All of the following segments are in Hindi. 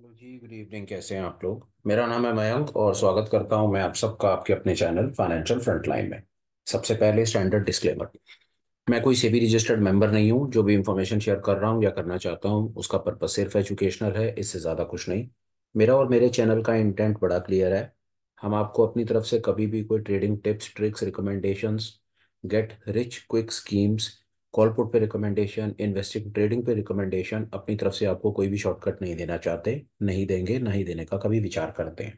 हेलो जी, गुड इवनिंग। कैसे हैं आप लोग? मेरा नाम है मयंक और स्वागत करता हूं मैं आप सबका आपके अपने चैनल फाइनेंशियल फ्रंटलाइन में। सबसे पहले स्टैंडर्ड डिस्क्लेमर। मैं कोई सेबी रजिस्टर्ड मेंबर नहीं हूं। जो भी इंफॉर्मेशन शेयर कर रहा हूं या करना चाहता हूं उसका पर्पस सिर्फ एजुकेशनल है, इससे ज़्यादा कुछ नहीं। मेरा और मेरे चैनल का इंटेंट बड़ा क्लियर है। हम आपको अपनी तरफ से कभी भी कोई trading tips, tricks, recommendations, get rich quick schemes, call put पे रिकमेंडेशन, इन्वेस्टिंग ट्रेडिंग पे रिकमेंडेशन अपनी तरफ से आपको कोई भी शॉर्टकट नहीं देना चाहते, नहीं देंगे, नहीं देने का कभी विचार करते हैं।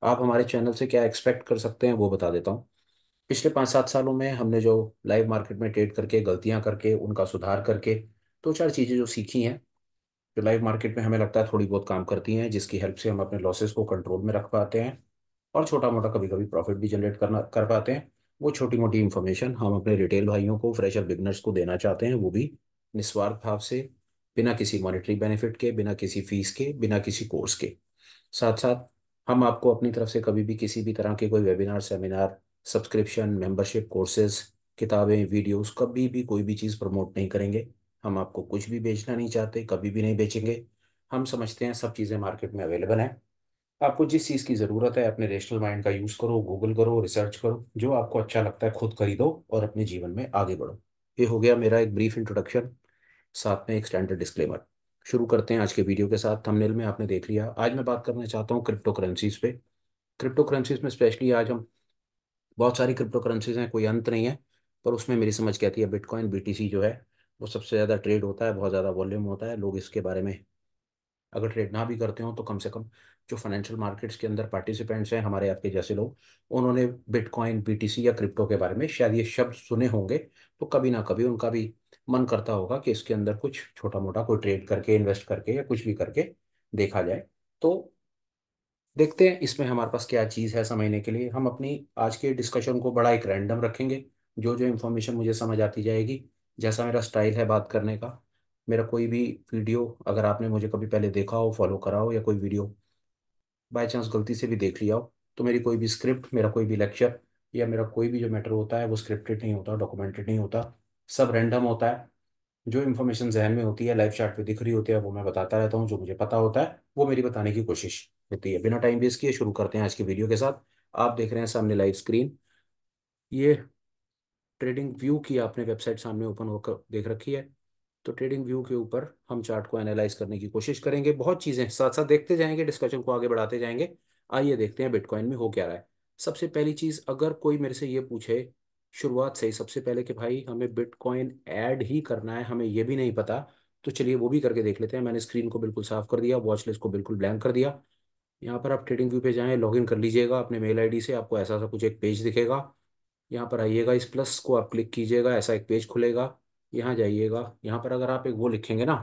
आप हमारे चैनल से क्या एक्सपेक्ट कर सकते हैं वो बता देता हूँ। पिछले 5-7 सालों में हमने जो लाइव मार्केट में ट्रेड करके गलतियां करके उनका सुधार करके दो चार चीज़ें जो सीखी हैं, जो लाइव मार्केट में हमें लगता है थोड़ी बहुत काम करती हैं, जिसकी हेल्प से हम अपने लॉसेस को कंट्रोल में रख पाते हैं और छोटा मोटा कभी कभी प्रॉफिट भी जनरेट करना कर पाते हैं। वो छोटी मोटी इन्फॉर्मेशन हम अपने रिटेल भाइयों को, फ्रेशर बिगनर्स को देना चाहते हैं, वो भी निस्वार्थ भाव से, बिना किसी मॉनेटरी बेनिफिट के, बिना किसी फीस के, बिना किसी कोर्स के। साथ साथ हम आपको अपनी तरफ से कभी भी किसी भी तरह के कोई webinar, seminar, subscription, membership, courses, किताबें, वीडियोस, कभी भी कोई भी चीज़ प्रमोट नहीं करेंगे। हम आपको कुछ भी बेचना नहीं चाहते, कभी भी नहीं बेचेंगे। हम समझते हैं सब चीज़ें मार्केट में अवेलेबल हैं। आपको जिस चीज़ की ज़रूरत है अपने रेशनल माइंड का यूज़ करो, गूगल करो, रिसर्च करो, जो आपको अच्छा लगता है खुद खरीदो और अपने जीवन में आगे बढ़ो। ये हो गया मेरा एक ब्रीफ इंट्रोडक्शन, साथ में एक स्टैंडर्ड डिस्क्लेमर। शुरू करते हैं आज के वीडियो के साथ। थंबनेल में आपने देख लिया, आज मैं बात करना चाहता हूँ क्रिप्टो करेंसीज पे। क्रिप्टो करेंसीज में स्पेशली आज हम, बहुत सारी क्रिप्टो करेंसीज हैं, कोई अंत नहीं है, पर उसमें मेरी समझ कहती है बिटकॉइन बीटीसी जो है वो सबसे ज़्यादा ट्रेड होता है, बहुत ज़्यादा वॉल्यूम होता है। लोग इसके बारे में अगर ट्रेड ना भी करते हो तो कम से कम जो फाइनेंशियल मार्केट्स के अंदर पार्टिसिपेंट्स हैं, हमारे आपके जैसे लोग, उन्होंने बिटकॉइन, बीटीसी या क्रिप्टो के बारे में शायद ये शब्द सुने होंगे। तो कभी ना कभी उनका भी मन करता होगा कि इसके अंदर कुछ छोटा मोटा कोई ट्रेड करके, इन्वेस्ट करके या कुछ भी करके देखा जाए। तो देखते हैं इसमें हमारे पास क्या चीज़ है समझने के लिए। हम अपनी आज के डिस्कशन को बड़ा एक रैंडम रखेंगे। जो जो इन्फॉर्मेशन मुझे समझ आती जाएगी, जैसा मेरा स्टाइल है बात करने का, मेरा कोई भी वीडियो अगर आपने मुझे कभी पहले देखा हो, फॉलो करा हो, या कोई वीडियो बाय चांस गलती से भी देख लिया हो, तो मेरी कोई भी स्क्रिप्ट, मेरा कोई भी लेक्चर या मेरा कोई भी जो मैटर होता है वो स्क्रिप्टेड नहीं होता, डॉक्यूमेंटेड नहीं होता। सब रैंडम होता है। जो इन्फॉर्मेशन जहन में होती है, लाइव चार्ट पे दिख रही होती है, वो मैं बताता रहता हूँ। जो मुझे पता होता है वो मेरी बताने की कोशिश होती है। बिना टाइम वेस्ट किए शुरू करते हैं आज की वीडियो के साथ। आप देख रहे हैं सामने लाइव स्क्रीन। ये ट्रेडिंग व्यू की आपने वेबसाइट सामने ओपन होकर देख रखी है। तो ट्रेडिंग व्यू के ऊपर हम चार्ट को एनालाइज करने की कोशिश करेंगे। बहुत चीज़ें साथ साथ देखते जाएंगे, डिस्कशन को आगे बढ़ाते जाएंगे। आइए देखते हैं बिटकॉइन में हो क्या रहा है। सबसे पहली चीज़, अगर कोई मेरे से ये पूछे शुरुआत से ही सबसे पहले कि भाई हमें बिटकॉइन ऐड ही करना है, हमें ये भी नहीं पता, तो चलिए वो भी करके देख लेते हैं। मैंने स्क्रीन को बिल्कुल साफ कर दिया, वॉच लिस्ट को बिल्कुल ब्लैंक कर दिया। यहाँ पर आप ट्रेडिंग व्यू पे जाएं, लॉगिन कर लीजिएगा अपने मेल आईडी से। आपको ऐसा सा कुछ एक पेज दिखेगा। यहाँ पर आइएगा, इस प्लस को आप क्लिक कीजिएगा, ऐसा एक पेज खुलेगा। यहाँ जाइएगा, यहाँ पर अगर आप एक वो लिखेंगे ना,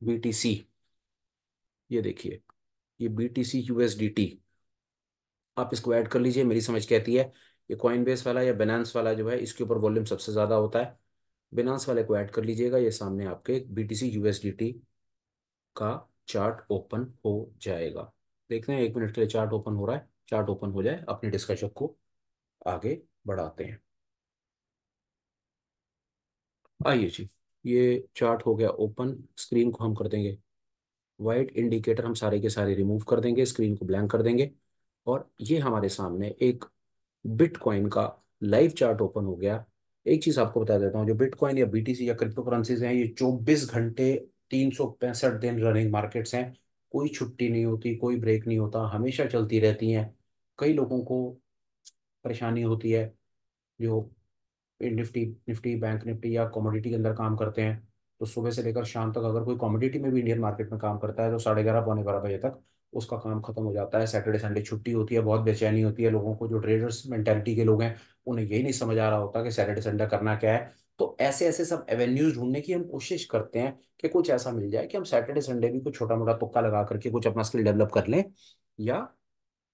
बीटीसी, ये देखिए, ये बीटीसी यूएसडीटी, आप इसको ऐड कर लीजिए। मेरी समझ कहती है ये कॉइन बेस वाला या बिनांस वाला जो है, इसके ऊपर वॉल्यूम सबसे ज़्यादा होता है। बिनांस वाले को ऐड कर लीजिएगा। ये सामने आपके बीटीसी यूएसडीटी का चार्ट ओपन हो जाएगा। देखते हैं, 1 मिनट के लिए चार्ट ओपन हो रहा है। चार्ट ओपन हो जाए, अपने डिस्कशन को आगे बढ़ाते हैं। आइए जी, ये चार्ट हो गया ओपन। स्क्रीन को हम कर देंगे वाइट, इंडिकेटर हम सारे के सारे रिमूव कर देंगे, स्क्रीन को ब्लैंक कर देंगे। और ये हमारे सामने एक बिटकॉइन का लाइव चार्ट ओपन हो गया। एक चीज आपको बता देता हूँ, जो बिटकॉइन या बीटीसी या क्रिप्टो करेंसीज हैं, ये 24 घंटे 365 दिन रनिंग मार्केट्स हैं। कोई छुट्टी नहीं होती, कोई ब्रेक नहीं होता, हमेशा चलती रहती हैं। कई लोगों को परेशानी होती है जो निफ्टी निफ्टी, बैंक निफ्टी या कमोडिटी के अंदर काम करते हैं। तो सुबह से लेकर शाम तक अगर कोई कमोडिटी में भी इंडियन मार्केट में काम करता है तो 11:30 पौने 12 बजे तक उसका काम खत्म हो जाता है। सैटरडे संडे छुट्टी होती है, बहुत बेचैनी होती है लोगों को। जो ट्रेडर्स मेंटेलिटी के लोग हैं, उन्हें यही नहीं समझ आ रहा होता कि सैटरडे संडे करना क्या है। तो ऐसे ऐसे सब एवेन्यूज ढूंढने की हम कोशिश करते हैं कि कुछ ऐसा मिल जाए कि हम सैटरडे संडे भी कुछ छोटा मोटा तुक्का लगा करके कुछ अपना स्किल डेवलप कर लें, या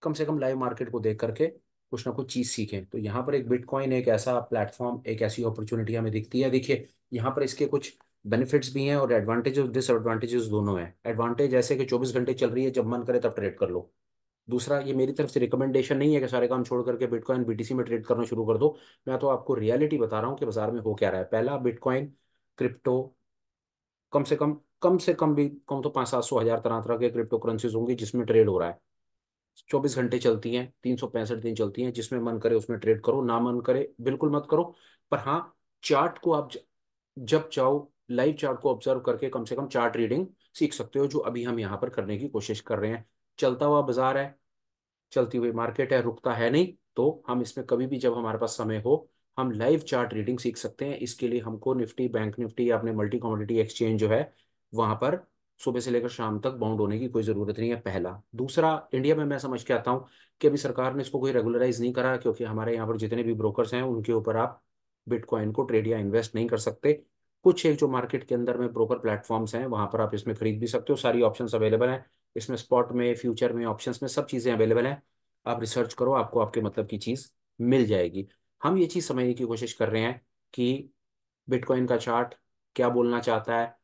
कम से कम लाइव मार्केट को देख करके कुछ ना कुछ चीज सीखें। तो यहाँ पर एक बिटकॉइन, एक ऐसा प्लेटफॉर्म, एक ऐसी अपॉर्चुनिटी हमें दिखती है। देखिए, यहाँ पर इसके कुछ बेनिफिट्स भी हैं और एडवांटेज और डिसएडवांटेजेस दोनों हैं। एडवांटेज ऐसे कि 24 घंटे चल रही है, जब मन करे तब ट्रेड कर लो। दूसरा, ये मेरी तरफ से रिकमेंडेशन नहीं है कि सारे काम छोड़ करके बिटकॉइन बीटीसी में ट्रेड करना शुरू कर दो। मैं तो आपको रियलिटी बता रहा हूँ कि बाजार में हो क्या रहा है। पहला, बिटकॉइन, क्रिप्टो, कम से कम कम से कम भी कम तो 500-700 हजार तरह तरह के क्रिप्टो करेंसीज होंगी जिसमें ट्रेड हो रहा है। 24 घंटे चलती हैं, 365 दिन चलती हैं, जिसमें मन करे उसमें ट्रेड करो, ना मन करे बिल्कुल मत करो। पर हाँ, चार्ट को आप जब चाहो लाइव चार्ट को ऑब्जर्व करके कम से कम चार्ट रीडिंग सीख सकते हो, जो अभी हम यहाँ पर करने की कोशिश कर रहे हैं। चलता हुआ बाजार है, चलती हुई मार्केट है, रुकता है नहीं। तो हम इसमें कभी भी जब हमारे पास समय हो, हम लाइव चार्ट रीडिंग सीख सकते हैं। इसके लिए हमको निफ्टी, बैंक निफ्टी या अपने मल्टी कमोडिटी एक्सचेंज जो है वहां पर सुबह से लेकर शाम तक बाउंड होने की कोई जरूरत नहीं है, पहला। दूसरा, इंडिया में मैं समझ के आता हूँ कि अभी सरकार ने इसको कोई रेगुलराइज नहीं करा, क्योंकि हमारे यहाँ पर जितने भी ब्रोकर्स हैं उनके ऊपर आप बिटकॉइन को ट्रेड या इन्वेस्ट नहीं कर सकते। कुछ एक जो मार्केट के अंदर में ब्रोकर प्लेटफॉर्म्स हैं वहां पर आप इसमें खरीद भी सकते हो, सारी ऑप्शंस अवेलेबल हैं इसमें, स्पॉट में, फ्यूचर में, ऑप्शंस में, सब चीजें अवेलेबल हैं। आप रिसर्च करो, आपको आपके मतलब की चीज मिल जाएगी। हम ये चीज समझने की कोशिश कर रहे हैं कि बिटकॉइन का चार्ट क्या बोलना चाहता है,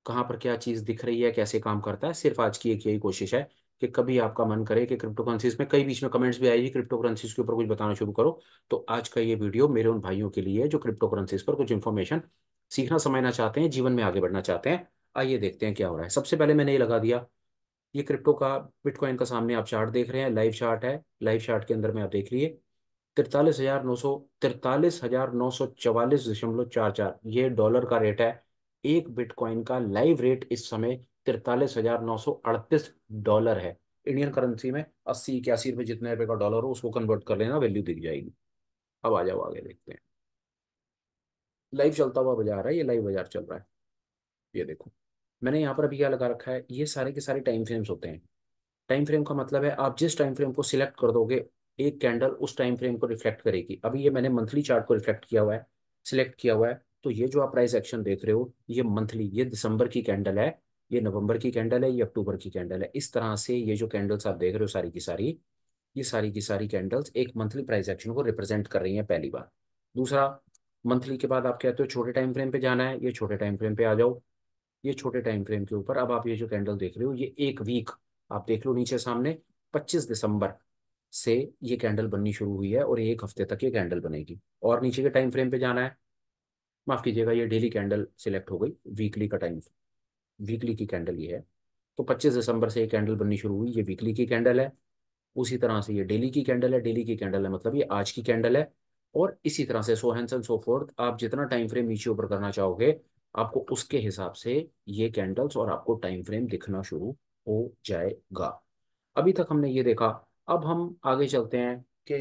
कहाँ पर क्या चीज दिख रही है, कैसे काम करता है। सिर्फ आज की एक यही कोशिश है कि कभी आपका मन करे कि क्रिप्टो करेंसीज में, कई बीच में कमेंट्स भी आई क्रिप्टो करेंसीज के ऊपर कुछ बताना शुरू करो, तो आज का ये वीडियो मेरे उन भाइयों के लिए है जो क्रिप्टो करेंसीज पर कुछ इन्फॉर्मेशन सीखना समझना चाहते हैं, जीवन में आगे बढ़ना चाहते हैं। आइए देखते हैं क्या हो रहा है। सबसे पहले मैंने ये लगा दिया, ये क्रिप्टो का बिटकॉइन का सामने आप चार्ट देख रहे हैं, लाइव चार्ट है। लाइव चार्ट के अंदर में आप देख लिए 43,944 ये डॉलर का रेट है। एक बिटकॉइन का लाइव रेट इस समय 43,938 डॉलर है। इंडियन करेंसी में 80-81 रुपये, जितने रुपए का डॉलर हो उसको कन्वर्ट कर लेना, वैल्यू दिख जाएगी। अब आ जाओ आगे देखते हैं। लाइव चलता हुआ बाजार है, ये लाइव बाजार चल रहा है। ये देखो, मैंने यहाँ पर अभी क्या लगा रखा है, ये सारे के सारे टाइम फ्रेम्स होते हैं। टाइम फ्रेम का मतलब है आप जिस टाइम फ्रेम को सिलेक्ट कर दोगे, एक कैंडल उस टाइम फ्रेम को रिफ्लेक्ट करेगी। अभी ये मैंने मंथली चार्ट को रिफ्लेक्ट किया हुआ है, सिलेक्ट किया हुआ है। तो ये जो आप प्राइस एक्शन देख रहे हो, ये मंथली, ये दिसंबर की कैंडल है, ये नवंबर की कैंडल है, ये अक्टूबर की कैंडल है। इस तरह से ये जो कैंडल्स आप देख रहे हो सारी की सारी, ये सारी की सारी कैंडल्स एक मंथली प्राइस एक्शन को रिप्रेजेंट कर रही हैं, पहली बार। दूसरा, मंथली के बाद आप कहते हो छोटे टाइम फ्रेम पे जाना है, ये छोटे टाइम फ्रेम पे आ जाओ। ये छोटे टाइम फ्रेम के ऊपर अब आप ये जो कैंडल देख रहे हो, ये एक वीक, आप देख लो नीचे सामने, 25 दिसंबर से ये कैंडल बननी शुरू हुई है और एक हफ्ते तक ये कैंडल बनेगी। और नीचे के टाइम फ्रेम पे जाना है, माफ कीजिएगा, ये डेली कैंडल सिलेक्ट हो गई, वीकली का टाइम, वीकली की कैंडल ये है। तो 25 दिसंबर से ये कैंडल बननी शुरू हुई, ये वीकली की कैंडल है। उसी तरह से ये डेली की कैंडल है, डेली की कैंडल है मतलब ये आज की कैंडल है। और इसी तरह से so hence and so forth, आप जितना टाइम फ्रेम नीचे ऊपर करना चाहोगे, आपको उसके हिसाब से ये कैंडल्स और आपको टाइम फ्रेम दिखना शुरू हो जाएगा। अभी तक हमने ये देखा। अब हम आगे चलते हैं कि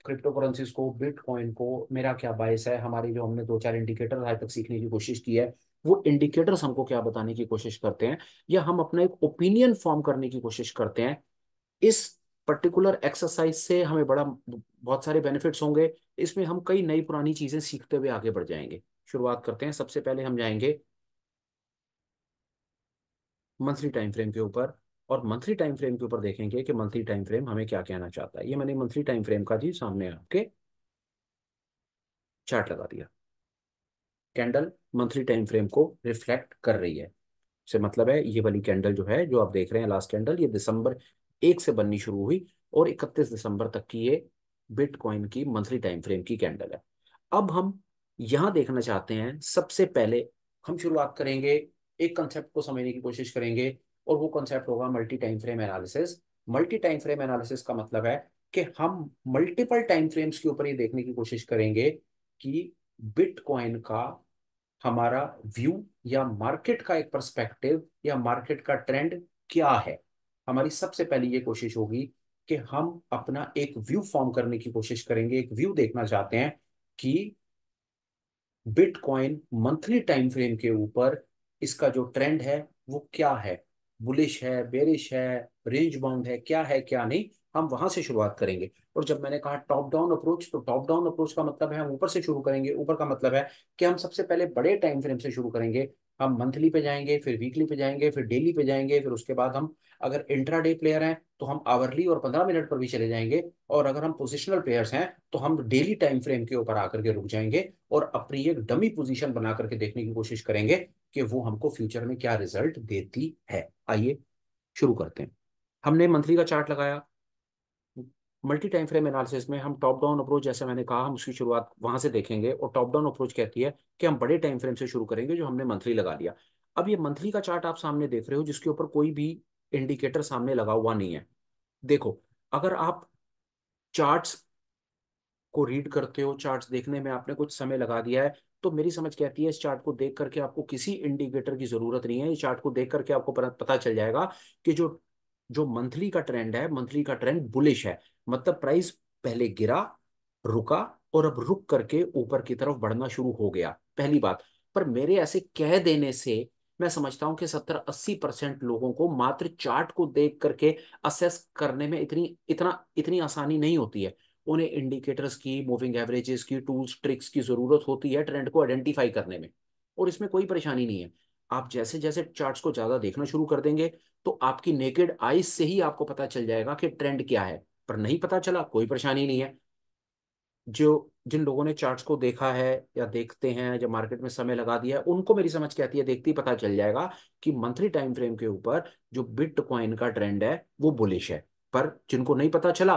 क्रिप्टो करेंसीज को, बिटकॉइन को, मेरा क्या बायस है, हमारी जो हमने दो चार इंडिकेटर आज तक सीखने की कोशिश की है, वो इंडिकेटर्स हमको क्या बताने की कोशिश करते हैं, या हम अपना एक ओपिनियन फॉर्म करने की कोशिश करते हैं। इस पर्टिकुलर एक्सरसाइज से हमें बड़ा बहुत सारे बेनिफिट्स होंगे। इसमें हम कई नई पुरानी चीजें सीखते हुए आगे बढ़ जाएंगे। शुरुआत करते हैं, सबसे पहले हम जाएंगे मंथली टाइम फ्रेम के ऊपर, और मंथली टाइम फ्रेम के ऊपर देखेंगे कि मंथली टाइम फ्रेम हमें क्या कहना चाहता है। ये मैंने मंथली टाइम फ्रेम का जी सामने आपके चार्ट लगा दिया। कैंडल मंथली टाइम फ्रेम को रिफ्लेक्ट कर रही है, से मतलब है ये वाली कैंडल जो है, जो आप देख रहे हैं लास्ट कैंडल, ये दिसंबर 1 से बननी शुरू हुई और 31 दिसंबर तक की ये बिटकॉइन की मंथली टाइम फ्रेम की कैंडल है। अब हम यहां देखना चाहते हैं, सबसे पहले हम शुरुआत करेंगे, एक कंसेप्ट को समझने की कोशिश करेंगे, और वो कंसेप्ट होगा multi time frame analysis. Multi time frame analysis का मतलब है कि हम मल्टीपल टाइम फ्रेम्स के ऊपर ये देखने की कोशिश करेंगे कि बिटकॉइन का हमारा व्यू, या मार्केट का एक पर्सपेक्टिव, या मार्केट का ट्रेंड क्या है। हमारी सबसे पहली ये कोशिश होगी कि हम अपना एक व्यू फॉर्म करने की कोशिश करेंगे, एक व्यू देखना चाहते हैं कि बिटकॉइन मंथली टाइम फ्रेम के ऊपर इसका जो ट्रेंड है वो क्या है, बुलिश है, बेरिश है, रेंज बाउंड है, क्या है क्या नहीं। हम वहां से शुरुआत करेंगे। और जब मैंने कहा टॉप डाउन अप्रोच, तो टॉप डाउन अप्रोच का मतलब है हम ऊपर से शुरू करेंगे। ऊपर का मतलब है कि हम सबसे पहले बड़े टाइम फ्रेम से शुरू करेंगे। हम मंथली पे जाएंगे, फिर वीकली पे जाएंगे, फिर डेली पे जाएंगे, फिर उसके बाद हम, अगर इंट्राडे प्लेयर हैं तो हम आवरली और 15 मिनट पर भी चले जाएंगे, और अगर हम पोजिशनल प्लेयर्स हैं तो हम डेली टाइम फ्रेम के ऊपर आकर के रुक जाएंगे, और अपनी एक डमी पोजीशन बना करके देखने की कोशिश करेंगे कि वो हमको फ्यूचर में क्या रिजल्ट देती है। आइए शुरू करते हैं। हमने मंथली का चार्ट लगाया, मल्टी टाइम फ्रेम एनालिसिस में हम टॉप डाउन अप्रोच, जैसे मैंने कहा, हम उसकी शुरुआत वहां से देखेंगे, और टॉप डाउन अप्रोच कहती है कि हम बड़े टाइम फ्रेम से शुरू करेंगे जो हमने मंथली लगा लिया। अब ये मंथली का चार्ट आप सामने देख रहे हो जिसके ऊपर कोई भी इंडिकेटर सामने लगा हुआ नहीं है। देखो, अगर आप चार्ट्स को रीड करते हो, चार्ट्स देखने में आपने कुछ समय लगा दिया है, तो मेरी समझ कहती है इस चार्ट को देख करके आपको किसी इंडिकेटर की जरूरत नहीं है। इस चार्ट को देख करके आपको पता चल जाएगा कि जो जो मंथली का ट्रेंड है, मंथली का ट्रेंड बुलिश है। मतलब प्राइस पहले गिरा, रुका, और अब रुक करके ऊपर की तरफ बढ़ना शुरू हो गया, पहली बात। पर मेरे ऐसे कह देने से मैं समझता हूं कि 70-80% लोगों को मात्र चार्ट को देख करके असेस करने में इतनी आसानी नहीं होती है। उन्हें इंडिकेटर्स की, मूविंग एवरेजेस की, टूल्स ट्रिक्स की जरूरत होती है ट्रेंड को आइडेंटिफाई करने में। और इसमें कोई परेशानी नहीं है। आप जैसे जैसे चार्ट्स को ज्यादा देखना शुरू कर देंगे तो आपकी नेकेड आईज से ही आपको पता चल जाएगा कि ट्रेंड क्या है। पर नहीं पता चला, कोई परेशानी नहीं है। जो जिन लोगों ने चार्ट्स को देखा है या देखते हैं, जब मार्केट में समय लगा दिया है, उनको मेरी समझ क्या आती है, देखते ही पता चल जाएगा कि मंथली टाइम फ्रेम के ऊपर जो बिटकॉइन का ट्रेंड है वो बुलिश है। पर जिनको नहीं पता चला,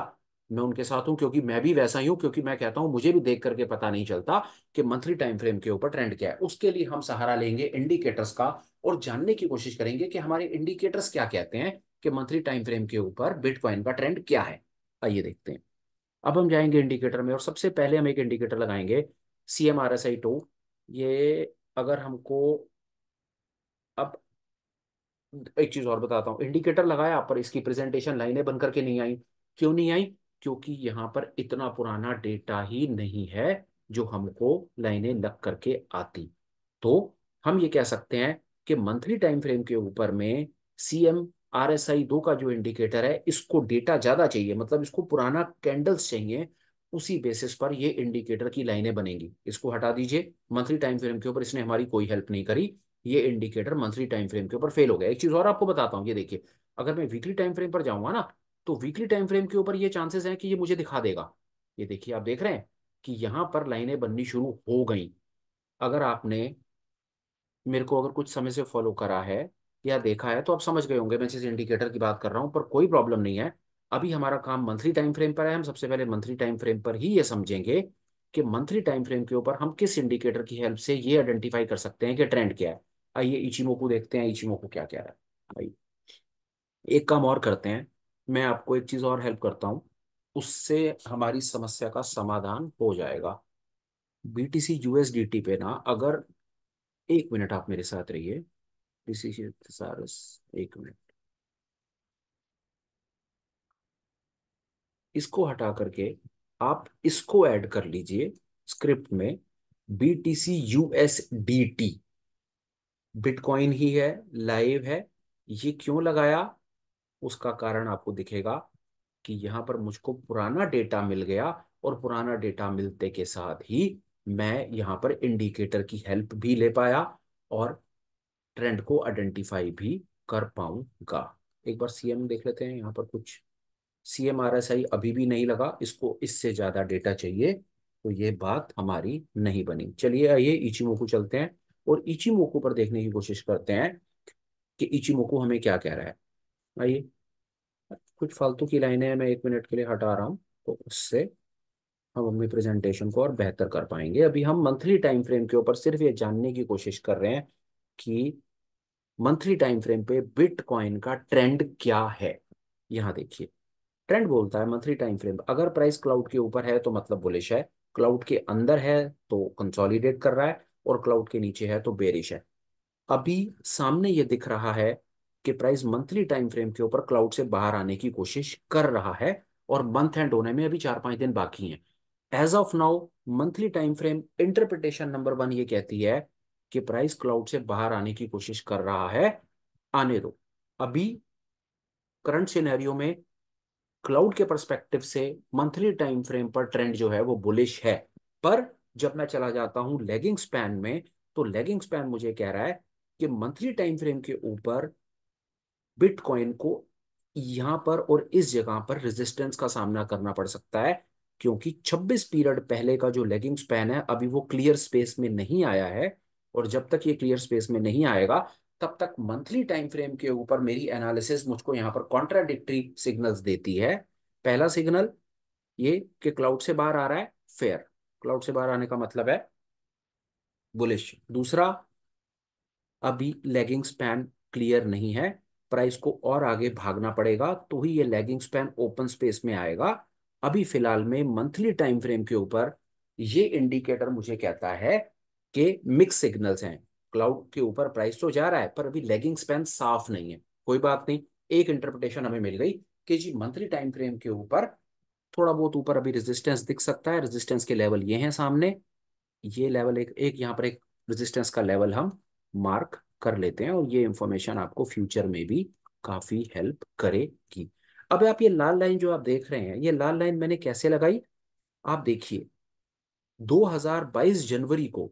मैं उनके साथ हूं, क्योंकि मैं भी वैसा ही हूं। क्योंकि मैं कहता हूं मुझे भी देख करके पता नहीं चलता कि मंथली टाइम फ्रेम के ऊपर ट्रेंड क्या है। उसके लिए हम सहारा लेंगे इंडिकेटर्स का, और जानने की कोशिश करेंगे कि हमारे इंडिकेटर्स क्या कहते हैं कि मंथली टाइम फ्रेम के ऊपर बिटकॉइन का ट्रेंड क्या है। आइए देखते हैं। अब हम जाएंगे इंडिकेटर में, और सबसे पहले हम एक इंडिकेटर लगाएंगे, CMRSI 2। ये अगर हमको, अब एक चीज और बताता हूँ, इंडिकेटर लगाया पर इसकी प्रेजेंटेशन लाइनें बन करके नहीं आई। क्यों नहीं आई? क्योंकि यहाँ पर इतना पुराना डेटा ही नहीं है जो हमको लाइनें लग करके आती। तो हम ये कह सकते हैं कि मंथली टाइम फ्रेम के ऊपर में CMRSI 2 का जो इंडिकेटर है, इसको डेटा ज्यादा चाहिए, मतलब इसको पुराना कैंडल्स चाहिए। उसी बेसिस पर ये इंडिकेटर की लाइनें बनेंगी। इसको हटा दीजिए, मंथली टाइम फ्रेम के ऊपर इसने हमारी कोई हेल्प नहीं करी। ये इंडिकेटर मंथली टाइम फ्रेम के ऊपर फेल हो गया। एक चीज और आपको बताता हूँ, ये देखिए, अगर मैं वीकली टाइम फ्रेम पर जाऊंगा ना, तो वीकली टाइम फ्रेम के ऊपर ये चांसेस हैं कि ये मुझे दिखा देगा। ये देखिए, आप देख रहे हैं कि यहां पर लाइनें बननी शुरू हो गई। अगर आपने मेरे को अगर कुछ समय से फॉलो करा है या देखा है तो आप समझ गए होंगे मैं जिस इंडिकेटर की बात कर रहा हूं। पर कोई प्रॉब्लम नहीं है, अभी हमारा काम मंथली टाइम फ्रेम पर है। हम सबसे पहले मंथली टाइम फ्रेम पर ही ये समझेंगे कि मंथली टाइम फ्रेम के ऊपर हम किस इंडिकेटर की हेल्प से ये आइडेंटिफाई कर सकते हैं कि ट्रेंड क्या है। आइए इचिमोकू देखते हैं, इचिमोकू क्या कह रहा है। भाई, एक काम और करते हैं, मैं आपको एक चीज और हेल्प करता हूँ, उससे हमारी समस्या का समाधान हो जाएगा। BTC USDT पे ना, अगर, एक मिनट आप मेरे साथ रहिए। BTC सारस, एक मिनट, इसको हटा करके आप इसको ऐड कर लीजिए स्क्रिप्ट में। BTC USDT बिटकॉइन ही है, लाइव है। ये क्यों लगाया, उसका कारण आपको दिखेगा कि यहां पर मुझको पुराना डेटा मिल गया, और पुराना डेटा मिलते के साथ ही मैं यहां पर इंडिकेटर की हेल्प भी ले पाया, और ट्रेंड को आइडेंटिफाई भी कर पाऊंगा। एक बार CM देख लेते हैं, यहाँ पर कुछ CMRSI अभी भी नहीं लगा, इसको इससे ज्यादा डेटा चाहिए। तो ये बात हमारी नहीं बनी। चलिए आइए इचिमोकू चलते हैं, और इचिमोकू पर देखने की कोशिश करते हैं कि इचिमोकू हमें क्या कह रहा है। आइए, कुछ फालतू की लाइनें हैं, मैं एक मिनट के लिए हटा रहा हूँ, तो उससे हम अपनी प्रेजेंटेशन को और बेहतर कर पाएंगे। अभी हम मंथली टाइम फ्रेम के ऊपर सिर्फ ये जानने की कोशिश कर रहे हैं कि मंथली टाइम फ्रेम पे बिटकॉइन का ट्रेंड क्या है। यहाँ देखिए, ट्रेंड बोलता है मंथली टाइम फ्रेम, अगर प्राइस क्लाउड के ऊपर है तो मतलब बुलिश है, क्लाउड के अंदर है तो कंसोलिडेट कर रहा है, और क्लाउड के नीचे है तो बेरिश है। अभी सामने ये दिख रहा है कि प्राइस मंथली टाइम फ्रेम के ऊपर क्लाउड से बाहर आने की कोशिश कर रहा है, और मंथ एंड होने में अभी 4-5 दिन बाकी हैं। As of now monthly time frame interpretation number 1 ये कहती है कि प्राइस क्लाउड से बाहर आने की कोशिश कर रहा है। आने दो। अभी करंट सिनेरियो में क्लाउड के परस्पेक्टिव से मंथली टाइम फ्रेम पर ट्रेंड जो है वो बुलिश है। पर जब मैं चला जाता हूं लेगिंग स्पैन में, तो लेगिंग स्पैन मुझे कह रहा है कि मंथली टाइम फ्रेम के ऊपर बिटकॉइन को यहां पर और इस जगह पर रेजिस्टेंस का सामना करना पड़ सकता है। क्योंकि 26 पीरियड पहले का जो लेगिंग स्पैन है अभी वो क्लियर स्पेस में नहीं आया है, और जब तक ये क्लियर स्पेस में नहीं आएगा तब तक मंथली टाइम फ्रेम के ऊपर मेरी एनालिसिस मुझको यहाँ पर कॉन्ट्राडिक्टरी सिग्नल्स देती है। पहला सिग्नल, ये कि क्लाउड से बाहर आ रहा है, फेयर। क्लाउड से बाहर आने का मतलब है बुलिश। दूसरा, अभी लैगिंग स्पैन क्लियर नहीं है, प्राइस को और आगे भागना पड़ेगा तो ही ये लैगिंग स्पैन ओपन स्पेस में आएगा। अभी फिलहाल में मंथली टाइम फ्रेम के ऊपर ये इंडिकेटर मुझे कहता है कि मिक्स सिग्नल्स हैं। क्लाउड के ऊपर प्राइस तो जा रहा है पर अभी लैगिंग स्पैन साफ नहीं है। कोई बात नहीं, एक इंटरप्रिटेशन हमें मिल गई कि जी मंथली टाइम फ्रेम के ऊपर थोड़ा बहुत ऊपर अभी रेजिस्टेंस दिख सकता है। रेजिस्टेंस के लेवल ये हैं सामने, ये लेवल एक एक यहाँ पर एक रेजिस्टेंस का लेवल हम मार्क कर लेते हैं, और ये इंफॉर्मेशन आपको फ्यूचर में भी काफी हेल्प करेगी। अब आप ये लाल लाइन जो आप देख रहे हैं, ये लाल लाइन मैंने कैसे लगाई, आप देखिए 2022 जनवरी को,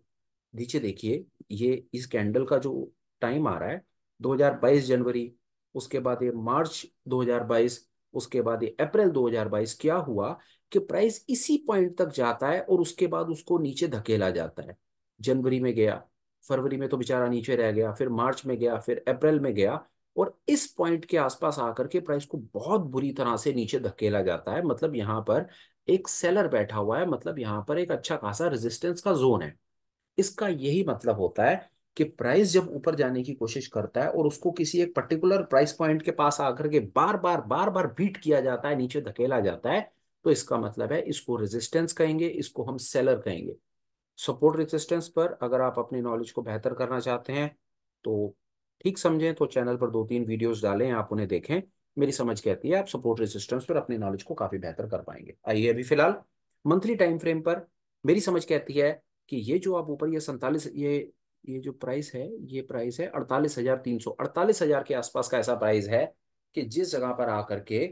नीचे देखिए, ये इस कैंडल का जो टाइम आ रहा है 2022 जनवरी, उसके बाद ये मार्च 2022, उसके बाद ये अप्रैल 2022, क्या हुआ कि प्राइस इसी पॉइंट तक जाता है और उसके बाद उसको नीचे धकेला जाता है। जनवरी में गया, फरवरी में तो बेचारा नीचे रह गया, फिर मार्च में गया, फिर अप्रैल में गया, और इस पॉइंट के आसपास आकर के प्राइस को बहुत बुरी तरह से नीचे धकेला जाता है। मतलब यहाँ पर एक सेलर बैठा हुआ है, मतलब यहाँ पर एक अच्छा खासा रेजिस्टेंस का जोन है। इसका यही मतलब होता है कि प्राइस जब ऊपर जाने की कोशिश करता है और उसको किसी एक पर्टिकुलर प्राइस पॉइंट के पास आकर के बार बार बीट किया जाता है, नीचे धकेला जाता है, तो इसका मतलब है इसको रेजिस्टेंस कहेंगे, इसको हम सेलर कहेंगे। सपोर्ट रेजिस्टेंस पर अगर आप अपनी नॉलेज को बेहतर करना चाहते हैं तो ठीक समझें तो चैनल पर 2-3 वीडियोस डालें, आप उन्हें देखें। मेरी समझ कहती है आप सपोर्ट रेजिस्टेंस पर अपनी नॉलेज को काफी बेहतर कर पाएंगे। आइए अभी फिलहाल मंथली टाइम फ्रेम पर, मेरी समझ कहती है कि ये जो आप ऊपर ये 47, ये जो प्राइस है, ये प्राइस है 48,300, 48,000 के आसपास का ऐसा प्राइस है कि जिस जगह पर आकर के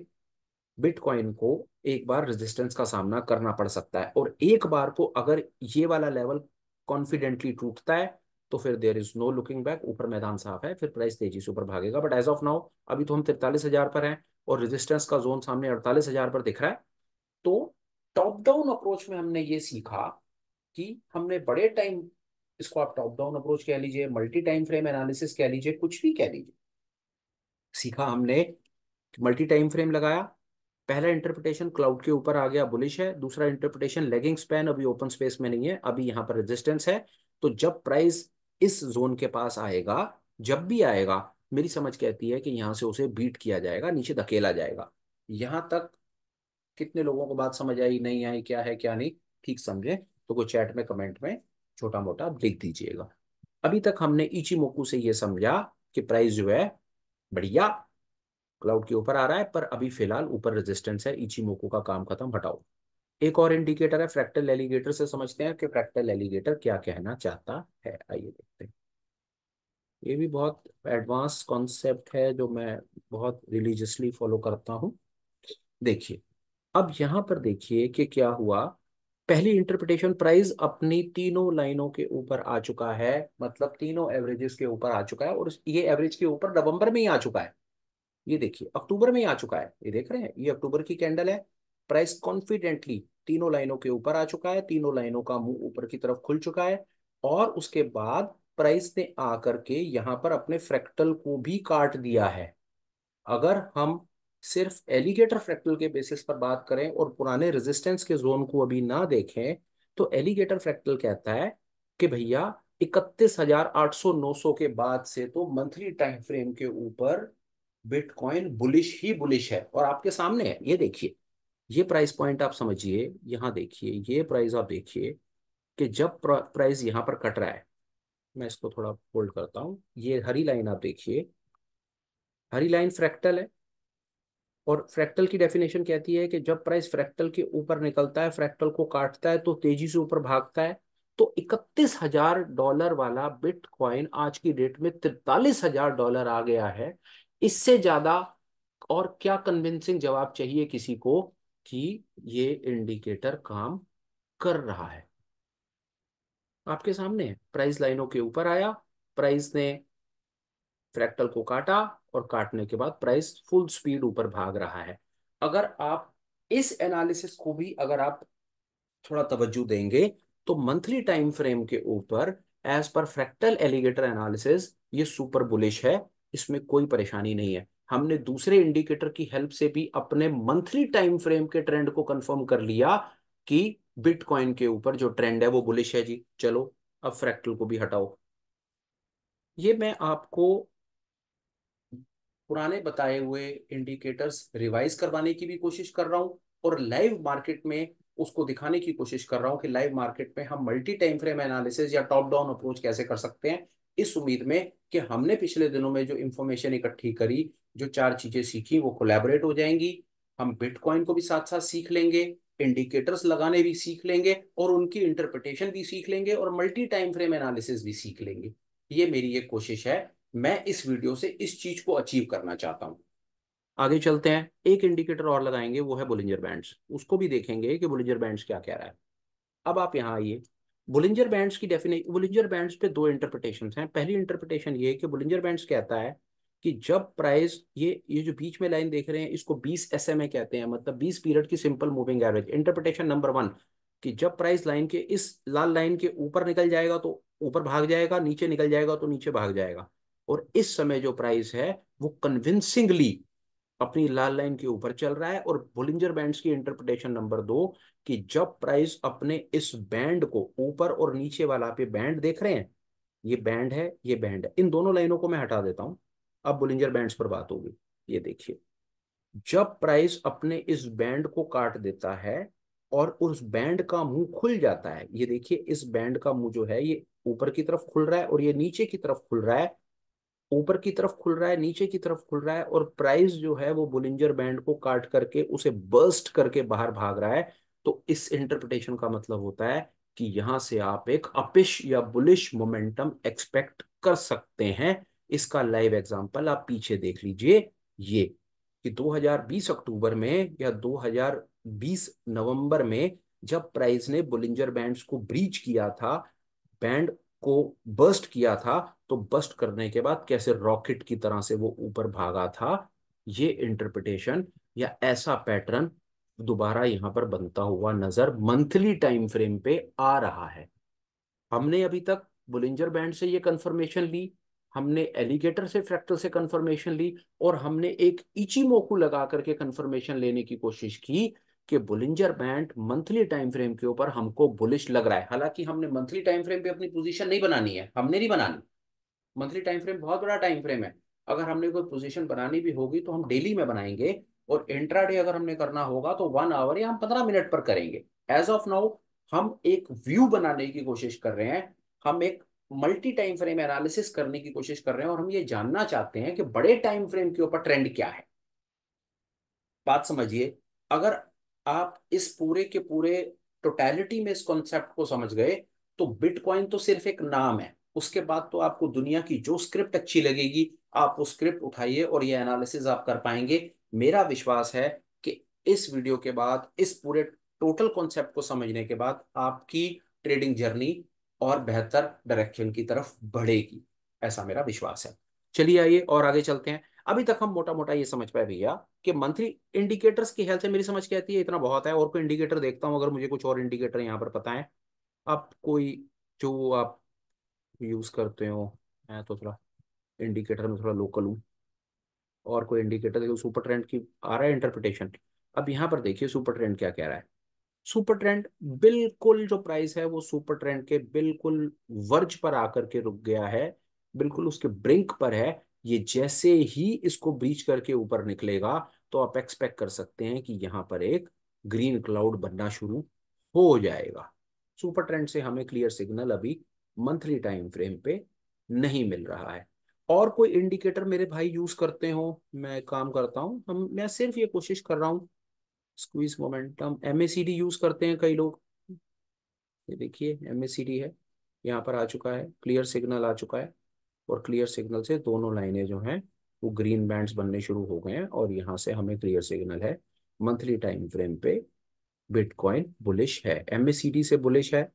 बिटकॉइन को एक बार रेजिस्टेंस का सामना करना पड़ सकता है। और एक बार को अगर ये वाला लेवल कॉन्फिडेंटली टूटता है तो फिर there is no looking back, ऊपर मैदान साफ है, फिर प्राइस तेजी से ऊपर भागेगा। बट एज ऑफ नाउ अभी तो हम 43,000 पर हैं और रेजिस्टेंस का जोन सामने 48,000 पर दिख रहा है। तो टॉप डाउन अप्रोच में हमने ये सीखा कि हमने बड़े टाइम, इसको आप टॉप डाउन अप्रोच कह लीजिए, मल्टी टाइम फ्रेम एनालिसिस कह लीजिए, कुछ भी कह लीजिए, सीखा हमने। मल्टी टाइम फ्रेम लगाया, पहला इंटरप्रिटेशन क्लाउड के ऊपर आ गया, बुलिश है। दूसरा इंटरप्रिटेशन लेगिंग स्पैन अभी ओपन स्पेस में नहीं है, अभी यहां पर रेजिस्टेंस है। तो जब प्राइस इस जोन के पास आएगा, जब भी आएगा, मेरी समझ कहती है कि यहां से उसे बीट किया जाएगा, नीचे धकेला जाएगा। यहां तक कितने लोगों को बात समझ आई, नहीं आई, क्या है क्या नहीं, ठीक समझे तो कोई चैट में कमेंट में छोटा मोटा लिख दीजिएगा। अभी तक हमने इचिमोकू से ये समझा कि प्राइस जो है बढ़िया क्लाउड के ऊपर आ रहा है, पर अभी फिलहाल ऊपर रेजिस्टेंस है, इचिमोकू का काम खत्म, हटाओ। एक और इंडिकेटर है फ्रैक्टल एलिगेटर, से समझते हैं कि फ्रैक्टल एलिगेटर क्या कहना चाहता है। आइए देखते हैं। ये भी बहुत एडवांस कॉन्सेप्ट है जो मैं बहुत रिलीजियसली फॉलो करता हूँ। देखिए, अब यहां पर देखिए कि क्या हुआ। पहली इंटरप्रिटेशन, प्राइस अपनी तीनों लाइनों के ऊपर आ चुका है, मतलब तीनों एवरेजेस के ऊपर आ चुका है, और ये एवरेज के ऊपर नवंबर में ही आ चुका है। ये देखिए अक्टूबर में ही आ चुका है, ये देख रहे हैं, ये अक्टूबर की कैंडल है। प्राइस कॉन्फिडेंटली तीनों लाइनों के ऊपर आ चुका है, तीनों लाइनों का मुंह ऊपर की तरफ खुल चुका है। और उसके बाद प्राइस ने आकर के यहां पर अपने फ्रैक्टल को भी काट दिया है। अगर हम सिर्फ एलिगेटर फ्रैक्टल के बेसिस पर बात करें और पुराने रेजिस्टेंस के जोन को अभी ना देखें, तो एलिगेटर फ्रैक्टल कहता है कि भैया 31,800-900 के बाद से तो मंथली टाइम फ्रेम के ऊपर बिटकॉइन बुलिश ही बुलिश है, और आपके सामने है, ये देखिए। ये प्राइस पॉइंट आप समझिए, यहां देखिए, ये प्राइस आप देखिए कि जब प्राइस यहां पर कट रहा है, मैं इसको थोड़ा होल्ड करता हूं, ये हरी लाइन आप देखिए, हरी लाइन फ्रैक्टल है। और फ्रैक्टल की डेफिनेशन कहती है कि जब प्राइस फ्रैक्टल के ऊपर निकलता है, फ्रैक्टल को काटता है, तो तेजी से ऊपर भागता है। तो $31,000 वाला बिटकॉइन आज की डेट में $43,000 आ गया है। इससे ज्यादा और क्या कन्विंसिंग जवाब चाहिए किसी को कि ये इंडिकेटर काम कर रहा है। आपके सामने है, प्राइस लाइनों के ऊपर आया, प्राइस ने फ्रैक्टल को काटा, और काटने के बाद प्राइस फुल स्पीड ऊपर भाग रहा है। अगर आप इस एनालिसिस को भी अगर आप थोड़ा तवज्जो देंगे, तो मंथली टाइम फ्रेम के ऊपर एज पर फ्रैक्टल एलिगेटर एनालिसिस ये सुपर बुलिश है, इसमें कोई परेशानी नहीं है। हमने दूसरे इंडिकेटर की हेल्प से भी अपने मंथली टाइम फ्रेम के ट्रेंड को कंफर्म कर लिया कि बिटकॉइन के ऊपर जो ट्रेंड है वो बुलिश है जी। चलो अब फ्रैक्टल को भी हटाओ। ये मैं आपको पुराने बताए हुए इंडिकेटर्स रिवाइज करवाने की भी कोशिश कर रहा हूं, और लाइव मार्केट में उसको दिखाने की कोशिश कर रहा हूं कि लाइव मार्केट में हम मल्टी टाइम फ्रेम एनालिसिस या टॉप डाउन अप्रोच कैसे कर सकते हैं, इस उम्मीद में कि हमने पिछले दिनों में जो इंफॉर्मेशन इकट्ठी करी, जो चार चीजें सीखी, वो कोलैबोरेट हो जाएंगी। हम बिटकॉइन को भी साथ साथ सीख लेंगे, इंडिकेटर्स लगाने भी सीख लेंगे, और उनकी इंटरप्रिटेशन भी सीख लेंगे, और मल्टी टाइम फ्रेम एनालिसिस भी सीख लेंगे। ये मेरी एक कोशिश है। मैं इस वीडियो से इस चीज को अचीव करना चाहता हूं। आगे चलते हैं, एक इंडिकेटर और लगाएंगे, वो है बुलिंजर बैंड्स। उसको भी देखेंगे कि बुलिंजर बैंड्स क्या कह रहा है। अब आप यहाँ आइए। बुलिंजर बैंड्स की डेफिनेशन, बुलिंजर बैंड्स पे दो इंटरप्रिटेशंस हैं। पहली इंटरप्रिटेशन ये है कि बुलिंजर बैंड्स कहता है कि जब प्राइस, ये जो बीच में लाइन देख रहे हैं, इसको 20 SMA कहते हैं, मतलब 20 पीरियड की simple moving average. Interpretation number one, कि जब प्राइस लाइन के इस लाल लाइन के ऊपर निकल जाएगा तो ऊपर भाग जाएगा, नीचे निकल जाएगा तो नीचे भाग जाएगा। और इस समय जो प्राइस है वो कन्विंसिंगली अपनी लाल लाइन के ऊपर चल रहा है। और बोलिंजर बैंड्स की इंटरप्रिटेशन नंबर दो, कि जब प्राइस अपने इस बैंड को, ऊपर और नीचे वाला पे बैंड देख रहे हैं, ये बैंड है, ये बैंड है, इन दोनों लाइनों को मैं हटा देता हूं, अब बोलिंजर बैंड्स पर बात होगी। ये देखिए, जब प्राइस अपने इस बैंड को काट देता है और उस बैंड का मुंह खुल जाता है, ये देखिए इस बैंड का मुंह जो है ये ऊपर की तरफ खुल रहा है और ये नीचे की तरफ खुल रहा है, ऊपर की तरफ खुल रहा है, नीचे की तरफ खुल रहा है, और प्राइस जो है वो बुलिंजर बैंड को काट करके उसे बर्स्ट करके बाहर भाग रहा है। तो इस इंटरप्रिटेशन का मतलब होता है कि यहां से आप एक अपिश या बुलिश मोमेंटम एक्सपेक्ट कर सकते हैं। इसका लाइव एग्जांपल आप पीछे देख लीजिए, ये कि 2020 अक्टूबर में या 2020 नवंबर में जब प्राइस ने बुलिंजर बैंड्स को ब्रीच किया था, बैंड को बर्स्ट किया था, तो बर्स्ट करने के बाद कैसे रॉकेट की तरह से वो ऊपर भागा था। ये इंटरप्रिटेशन या ऐसा पैटर्न दोबारा यहां पर बनता हुआ नजर मंथली टाइम फ्रेम पे आ रहा है। हमने अभी तक बुलिंजर बैंड से ये कंफर्मेशन ली, हमने एलिगेटर से, फ्रैक्टल से कंफर्मेशन ली, और हमने एक इचिमोकू लगा करके कंफर्मेशन लेने की कोशिश की कि Bollinger band monthly time frame के ऊपर हमको बुलिश लग रहा है। हालांकि हमने मंथली टाइम फ्रेम पे अपनी पोजीशन नहीं बनानी है, हमने नहीं बनानी। मंथली टाइम फ्रेम बहुत बड़ा टाइम फ्रेम है। अगर हमने कोई पोजीशन बनानी भी होगी तो हम डेली में बनाएंगे, और इंट्राडे अगर हमने करना होगा तो 1 आवर या हम 15 मिनट पर करेंगे। एज ऑफ नाउ हम एक व्यू बनाने की कोशिश कर रहे हैं, हम एक मल्टी टाइम फ्रेम एनालिसिस करने की कोशिश कर रहे हैं, और हम ये जानना चाहते हैं कि बड़े टाइम फ्रेम के ऊपर ट्रेंड क्या है। बात समझिए, अगर आप इस पूरे के पूरे टोटैलिटी में इस कॉन्सेप्ट को समझ गए, तो बिटकॉइन तो सिर्फ एक नाम है। उसके बाद तो आपको दुनिया की जो स्क्रिप्ट अच्छी लगेगी, आप वो स्क्रिप्ट उठाइए और ये एनालिसिस आप कर पाएंगे। मेरा विश्वास है कि इस वीडियो के बाद, इस पूरे टोटल कॉन्सेप्ट को समझने के बाद, आपकी ट्रेडिंग जर्नी और बेहतर डायरेक्शन की तरफ बढ़ेगी, ऐसा मेरा विश्वास है। चलिए आइए और आगे चलते हैं। अभी तक हम मोटा मोटा ये समझ पाए भैया कि मंथली इंडिकेटर्स की हेल्थ से मेरी समझ क्या आती है, इतना बहुत है। और कोई इंडिकेटर देखता हूँ, अगर मुझे कुछ और इंडिकेटर यहाँ पर पता है, आप कोई जो आप यूज करते हो। मैं तो थोड़ा इंडिकेटर में थोड़ा लोकल हूँ। और कोई इंडिकेटर देखो, सुपर ट्रेंड की आ रहा है इंटरप्रिटेशन। अब यहाँ पर देखिए सुपर ट्रेंड क्या कह रहा है। सुपर ट्रेंड बिल्कुल, जो प्राइस है वो सुपर ट्रेंड के बिल्कुल वर्ज पर आकर के रुक गया है, बिल्कुल उसके ब्रिंक पर है। ये जैसे ही इसको ब्रीच करके ऊपर निकलेगा, तो आप एक्सपेक्ट कर सकते हैं कि यहां पर एक ग्रीन क्लाउड बनना शुरू हो जाएगा। सुपर ट्रेंड से हमें क्लियर सिग्नल अभी मंथली टाइम फ्रेम पे नहीं मिल रहा है। और कोई इंडिकेटर मेरे भाई यूज करते हो, मैं काम करता हूँ, मैं सिर्फ ये कोशिश कर रहा हूँ। स्क्वीज मोमेंटम, एमएसीडी यूज करते हैं कई लोग। ये देखिए एमएसीडी है, यहाँ पर आ चुका है, क्लियर सिग्नल आ चुका है, और क्लियर सिग्नल से दोनों लाइनें जो हैं वो ग्रीन बैंड्स बनने शुरू हो गए हैं, और यहाँ से हमें क्लियर सिग्नल है मंथली टाइम फ्रेम पे बिटकॉइन बुलिश है, एमएसीडी से बुलिश है।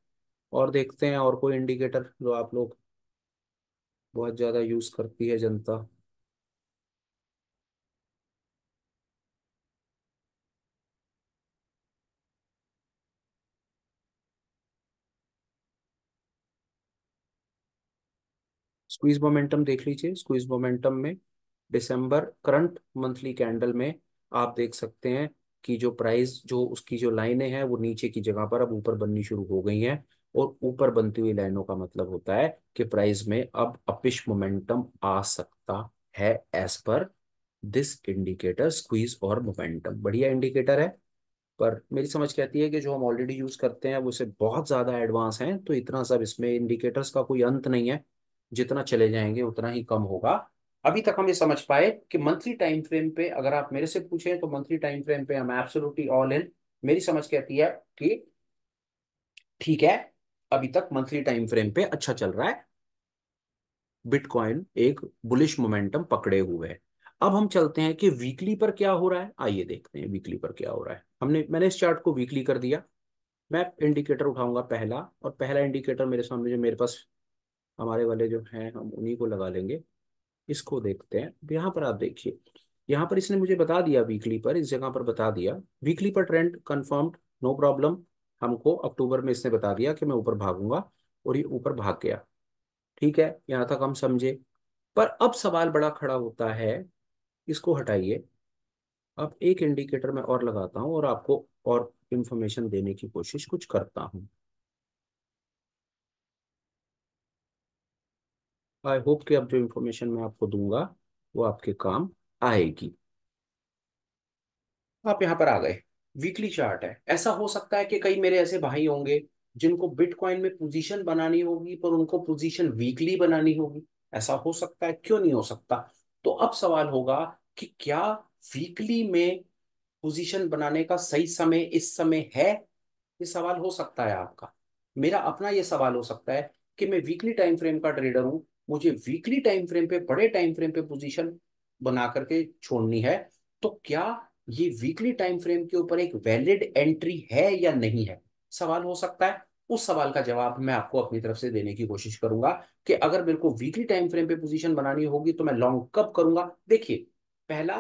और देखते हैं और कोई इंडिकेटर जो आप लोग बहुत ज्यादा यूज करती है जनता। स्क्वीज मोमेंटम देख लीजिए, स्क्वीज मोमेंटम में दिसंबर करंट मंथली कैंडल में आप देख सकते हैं कि जो प्राइस, जो उसकी जो लाइनें हैं वो नीचे की जगह पर अब ऊपर बननी शुरू हो गई हैं। और ऊपर बनती हुई लाइनों का मतलब होता है कि प्राइस में अब अपिश मोमेंटम आ सकता है, एज पर दिस इंडिकेटर स्क्वीज और मोमेंटम। बढ़िया इंडिकेटर है। पर मेरी समझ कहती है कि जो हम ऑलरेडी यूज करते हैं वो इससे बहुत ज्यादा एडवांस हैं, तो इतना सब इसमें इंडिकेटर्स का कोई अंत नहीं है। जितना चले जाएंगे उतना ही कम होगा। अभी तक हम ये समझ पाए कि मंथली टाइम फ्रेम पे अगर आप मेरे से पूछें तो मंथली टाइम फ्रेम पे हम एब्सोल्युटली ऑल इन। मेरी समझ कहती है कि ठीक है, अभी तक मंथली टाइम फ्रेम पे अच्छा चल रहा है। बिटकॉइन एक बुलिश मोमेंटम पकड़े हुए है। अब हम चलते हैं कि वीकली पर क्या हो रहा है। आइए देखते हैं वीकली पर क्या हो रहा है। मैंने इस चार्ट को वीकली कर दिया। मैं इंडिकेटर उठाऊंगा पहला, और पहला इंडिकेटर मेरे सामने जो मेरे पास हमारे वाले जो हैं हम उन्हीं को लगा लेंगे। इसको देखते हैं। यहाँ पर आप देखिए, यहाँ पर इसने मुझे बता दिया वीकली पर, इस जगह पर बता दिया वीकली पर ट्रेंड कंफर्म्ड, नो प्रॉब्लम। हमको अक्टूबर में इसने बता दिया कि मैं ऊपर भागूंगा, और ये ऊपर भाग गया। ठीक है, यहाँ तक हम समझे। पर अब सवाल बड़ा खड़ा होता है। इसको हटाइए। अब एक इंडिकेटर मैं और लगाता हूँ और आपको और इंफॉर्मेशन देने की कोशिश कुछ करता हूँ। आई होप कि अब जो इंफॉर्मेशन मैं आपको दूंगा वो आपके काम आएगी। आप यहाँ पर आ गए। वीकली चार्ट है। ऐसा हो सकता है कि कई मेरे ऐसे भाई होंगे जिनको बिटकॉइन में पोजीशन बनानी होगी, पर उनको पोजीशन वीकली बनानी होगी। ऐसा हो सकता है, क्यों नहीं हो सकता। तो अब सवाल होगा कि क्या वीकली में पोजीशन बनाने का सही समय इस समय है। ये सवाल हो सकता है आपका। मेरा अपना ये सवाल हो सकता है कि मैं वीकली टाइम फ्रेम का ट्रेडर हूं, मुझे वीकली टाइम फ्रेम पे, बड़े टाइम फ्रेम पे पोजीशन बना करके छोड़नी है। तो क्या ये वीकली टाइम फ्रेम के ऊपर एक वैलिड एंट्री है या नहीं है, सवाल हो सकता है। उस सवाल का जवाब मैं आपको अपनी तरफ से देने की कोशिश करूंगा कि अगर मेरे को वीकली टाइम फ्रेम पे पोजीशन बनानी होगी तो मैं लॉन्ग कब करूंगा। देखिए, पहला,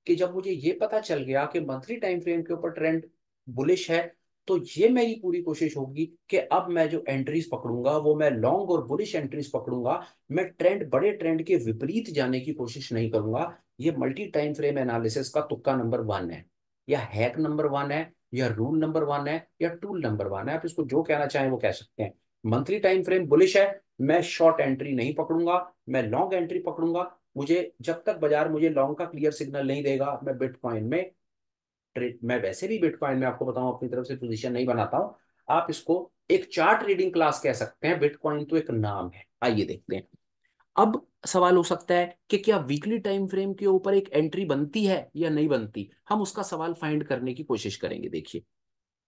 कि जब मुझे ये पता चल गया कि मंथली टाइम फ्रेम के ऊपर ट्रेंड बुलिश है, तो ये मेरी पूरी कोशिश होगी कि अब मैं जो एंट्रीज पकड़ूंगा वो मैं लॉन्ग और बुलिश एंट्रीज पकड़ूंगा। मैं ट्रेंड, बड़े ट्रेंड के विपरीत जाने की कोशिश नहीं करूंगा। ये मल्टी टाइम फ्रेम एनालिसिस का तुक्का नंबर वन है, या हैक नंबर वन है, या रूल नंबर वन है, या टूल नंबर वन है। आप इसको जो कहना चाहें वो कह सकते हैं। मंथली टाइम फ्रेम बुलिश है, मैं शॉर्ट एंट्री नहीं पकड़ूंगा, मैं लॉन्ग एंट्री पकड़ूंगा। मुझे जब तक बाजार मुझे लॉन्ग का क्लियर सिग्नल नहीं देगा, मैं बिटकॉइन में ट्रेड, मैं वैसे भी बिटकॉइन में आपको बताऊं अपनी तरफ से पोजीशन नहीं बनाता हूं। आप इसको एक चार्ट रीडिंग क्लास कह सकते हैं, बिटकॉइन तो एक नाम है। आइए देखते हैं। अब सवाल हो सकता है कि क्या वीकली टाइम फ्रेम के ऊपर एक एंट्री बनती है या नहीं बनती। हम उसका सवाल फाइंड करने की कोशिश करेंगे। देखिए,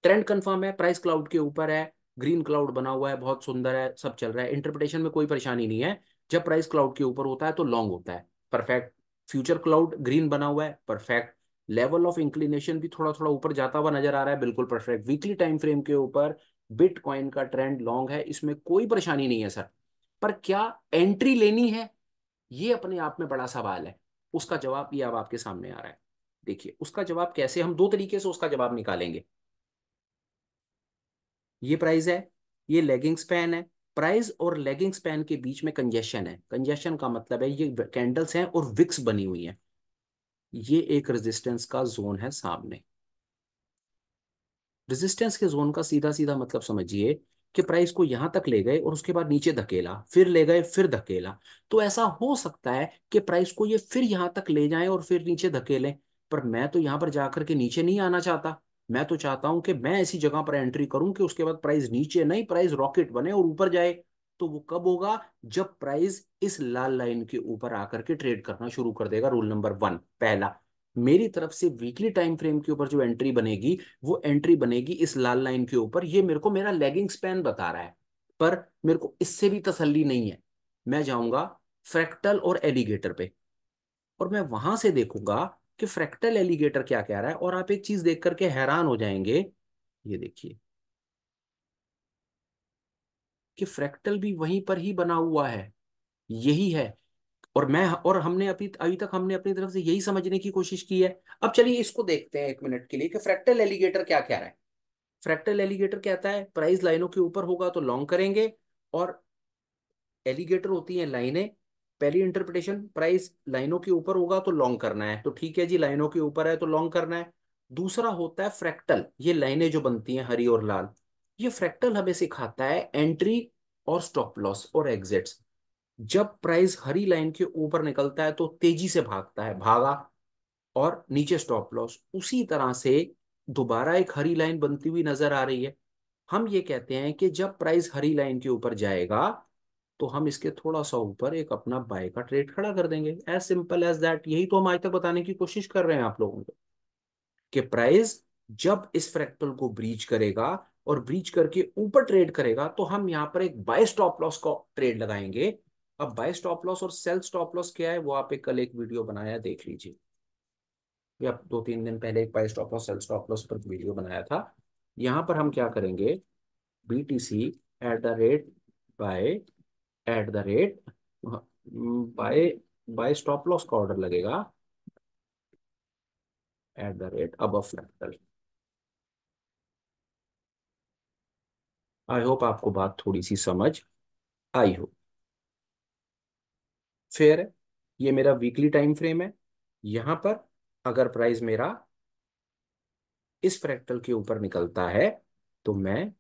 ट्रेंड कंफर्म है, प्राइस क्लाउड के ऊपर है, ग्रीन क्लाउड बना हुआ है, बहुत सुंदर है, सब चल रहा है, इंटरप्रिटेशन में कोई परेशानी नहीं है। जब प्राइस क्लाउड के ऊपर होता है तो लॉन्ग होता है, परफेक्ट। फ्यूचर क्लाउड ग्रीन बना हुआ है, परफेक्ट। लेवल ऑफ इंक्लिनेशन भी थोड़ा थोड़ा ऊपर जाता हुआ नजर आ रहा है, बिल्कुल परफेक्ट। वीकली टाइम फ्रेम के ऊपर बिटकॉइन का ट्रेंड लॉन्ग है, इसमें कोई परेशानी नहीं है सर। पर क्या एंट्री लेनी है, ये अपने आप में बड़ा सवाल है। उसका जवाब ये अब आपके सामने आ रहा है। देखिए, उसका जवाब कैसे, हम दो तरीके से उसका जवाब निकालेंगे। ये प्राइस है, ये लेगिंग स्पैन है। प्राइस और लेगिंग स्पैन के बीच में कंजेशन है। कंजेशन का मतलब है ये कैंडल्स हैं और विक्स बनी हुई हैं। ये एक रेजिस्टेंस का जोन है सामने। रेजिस्टेंस के जोन का सीधा सीधा मतलब समझिए कि प्राइस को यहां तक ले गए और उसके बाद नीचे धकेला, फिर ले गए, फिर धकेला। तो ऐसा हो सकता है कि प्राइस को ये फिर यहां तक ले जाएं और फिर नीचे धकेलें। पर मैं तो यहां पर जाकर के नीचे नहीं आना चाहता। मैं तो चाहता हूं कि मैं ऐसी जगह पर एंट्री करूं कि उसके बाद प्राइस नीचे नहीं, प्राइस रॉकेट बने और ऊपर जाए। तो वो कब होगा, जब प्राइस इस लाल लाइन के ऊपर आकर के ट्रेड करना शुरू कर देगा। रूल नंबर वन, पहला, मेरी तरफ से वीकली टाइम फ्रेम के ऊपर जो एंट्री बनेगी वो एंट्री बनेगी इस लाल लाइन के ऊपर। ये मेरे को मेरा लेगिंग स्पैन बता रहा है। पर मेरे को इससे भी तसल्ली नहीं है। मैं जाऊंगा फ्रैक्टल और एलिगेटर पे, और मैं वहां से देखूंगा कि फ्रैक्टल एलिगेटर क्या कह रहा है। और आप एक चीज देख करके हैरान हो जाएंगे। ये देखिए कि फ्रैक्टल भी वहीं पर ही बना हुआ है, यही है। और हमने अभी अभी तक हमने अपनी तरफ से यही समझने की कोशिश की है। अब चलिए इसको देखते हैं एक मिनट के लिए कि फ्रैक्टल एलिगेटर क्या कह रहा है। फ्रैक्टल एलिगेटर कहता है प्राइस लाइनों के ऊपर होगा तो लॉन्ग करेंगे, और एलिगेटर होती हैं लाइनें। पहली इंटरप्रिटेशन, प्राइस लाइनों के ऊपर होगा तो लॉन्ग करना है, तो ठीक है जी, लाइनों के ऊपर है तो लॉन्ग करना है। दूसरा होता है फ्रैक्टल, ये लाइनें जो बनती हैं हरी और लाल, ये फ्रैक्टल हमें सिखाता है एंट्री और स्टॉप लॉस और एग्जिट्स। जब प्राइस हरी लाइन के ऊपर निकलता है तो तेजी से भागता है, भागा, और नीचे स्टॉप लॉस। उसी तरह से दोबारा एक हरी लाइन बनती हुई नजर आ रही है। हम ये कहते हैं कि जब प्राइस हरी लाइन के ऊपर जाएगा तो हम इसके थोड़ा सा ऊपर एक अपना बाय का ट्रेड खड़ा कर देंगे, एज सिंपल एज दैट। यही तो हम आज तक बताने की कोशिश कर रहे हैं आप लोगों को, कि प्राइस जब इस फ्रैक्टल को ब्रीच करेगा और ब्रीच करके ऊपर ट्रेड करेगा तो हम यहाँ पर एक बाय स्टॉप लॉस का ट्रेड लगाएंगे। अब बाय स्टॉप लॉस और सेल स्टॉप लॉस क्या है वो आप कल एक वीडियो बनाया, देख लीजिए, या 2-3 दिन पहले एक buy stop loss sell stop loss पर वीडियो बनाया था। यहाँ पर हम क्या करेंगे, BTC at the rate buy, at the rate buy, buy stop loss का ऑर्डर लगेगा एट द रेट अब फ्रैक्टल। आई होप आपको बात थोड़ी सी समझ आई हो। फिर ये मेरा वीकली टाइम फ्रेम है। यहां पर अगर प्राइस मेरा इस फ्रैक्टल के ऊपर निकलता है तो मैं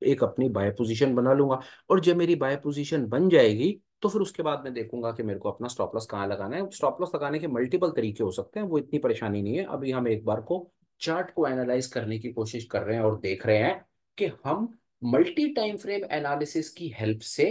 एक अपनी बाय पोजीशन बना लूंगा। और जब मेरी बाय पोजीशन बन जाएगी तो फिर उसके बाद मैं देखूंगा कि मेरे को अपना स्टॉप लॉस कहाँ लगाना है। स्टॉप लॉस लगाने के मल्टीपल तरीके हो सकते हैं, वो इतनी परेशानी नहीं है। अभी हम एक बार को चार्ट को एनालाइज करने की कोशिश कर रहे हैं और देख रहे हैं कि हम मल्टी टाइम फ्रेम एनालिसिस की हेल्प से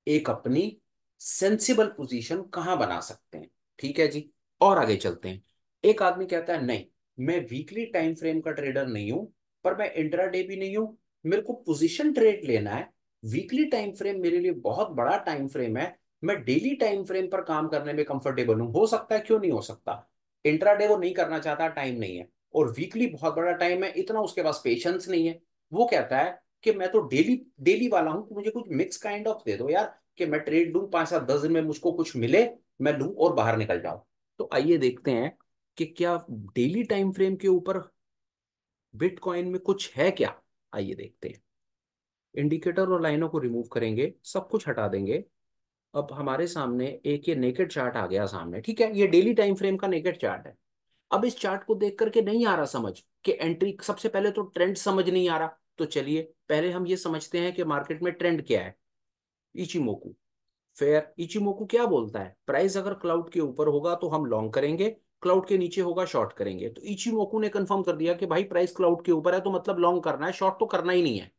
एक अपनी सेंसिबल पोजीशन कहाँ बना सकते हैं। ठीक है जी, और आगे चलते हैं। एक आदमी कहता है नहीं, मैं वीकली टाइम फ्रेम का ट्रेडर नहीं हूं, पर मैं इंट्राडे भी नहीं हूं, मेरे को पोजीशन ट्रेड लेना है। वीकली टाइम फ्रेम मेरे लिए बहुत बड़ा टाइम फ्रेम है, मैं डेली टाइम फ्रेम पर काम करने में कंफर्टेबल हूं। हो सकता है, क्यों नहीं हो सकता। इंट्राडे वो नहीं करना चाहता, टाइम नहीं है, और वीकली बहुत बड़ा टाइम है, इतना उसके पास पेशेंस नहीं है। वो कहता है कि मैं तो डेली डेली वाला हूं, तो मुझे कुछ मिक्स काइंड ऑफ दे दो यार, कि मैं ट्रेड लूं 5 7 10 दिन में, मुझको कुछ मिले, मैं लूं और बाहर निकल जाऊं। तो आइए देखते हैं कि क्या डेली टाइम फ्रेम के ऊपर बिटकॉइन में कुछ है क्या। आइए देखते हैं। इंडिकेटर और लाइनों को रिमूव करेंगे, सब कुछ हटा देंगे। अब हमारे सामने एक ये नेकेड चार्ट आ गया सामने, ठीक है, ये डेली टाइम फ्रेम का नेकेड चार्ट है। अब इस चार्ट को देख करके नहीं आ रहा समझ कि एंट्री, सबसे पहले तो ट्रेंड समझ नहीं आ रहा, तो चलिए पहले हम ये समझते हैं कि मार्केट में ट्रेंड क्या है। इचिमोकू, फेयर इचिमोकू क्या बोलता है, प्राइस अगर क्लाउड के ऊपर होगा तो हम लॉन्ग करेंगे, क्लाउड के नीचे होगा शॉर्ट करेंगे। तो इचिमोकू ने कंफर्म कर दिया कि भाई प्राइस क्लाउड के ऊपर है तो मतलब लॉन्ग करना है, शॉर्ट तो करना ही नहीं है।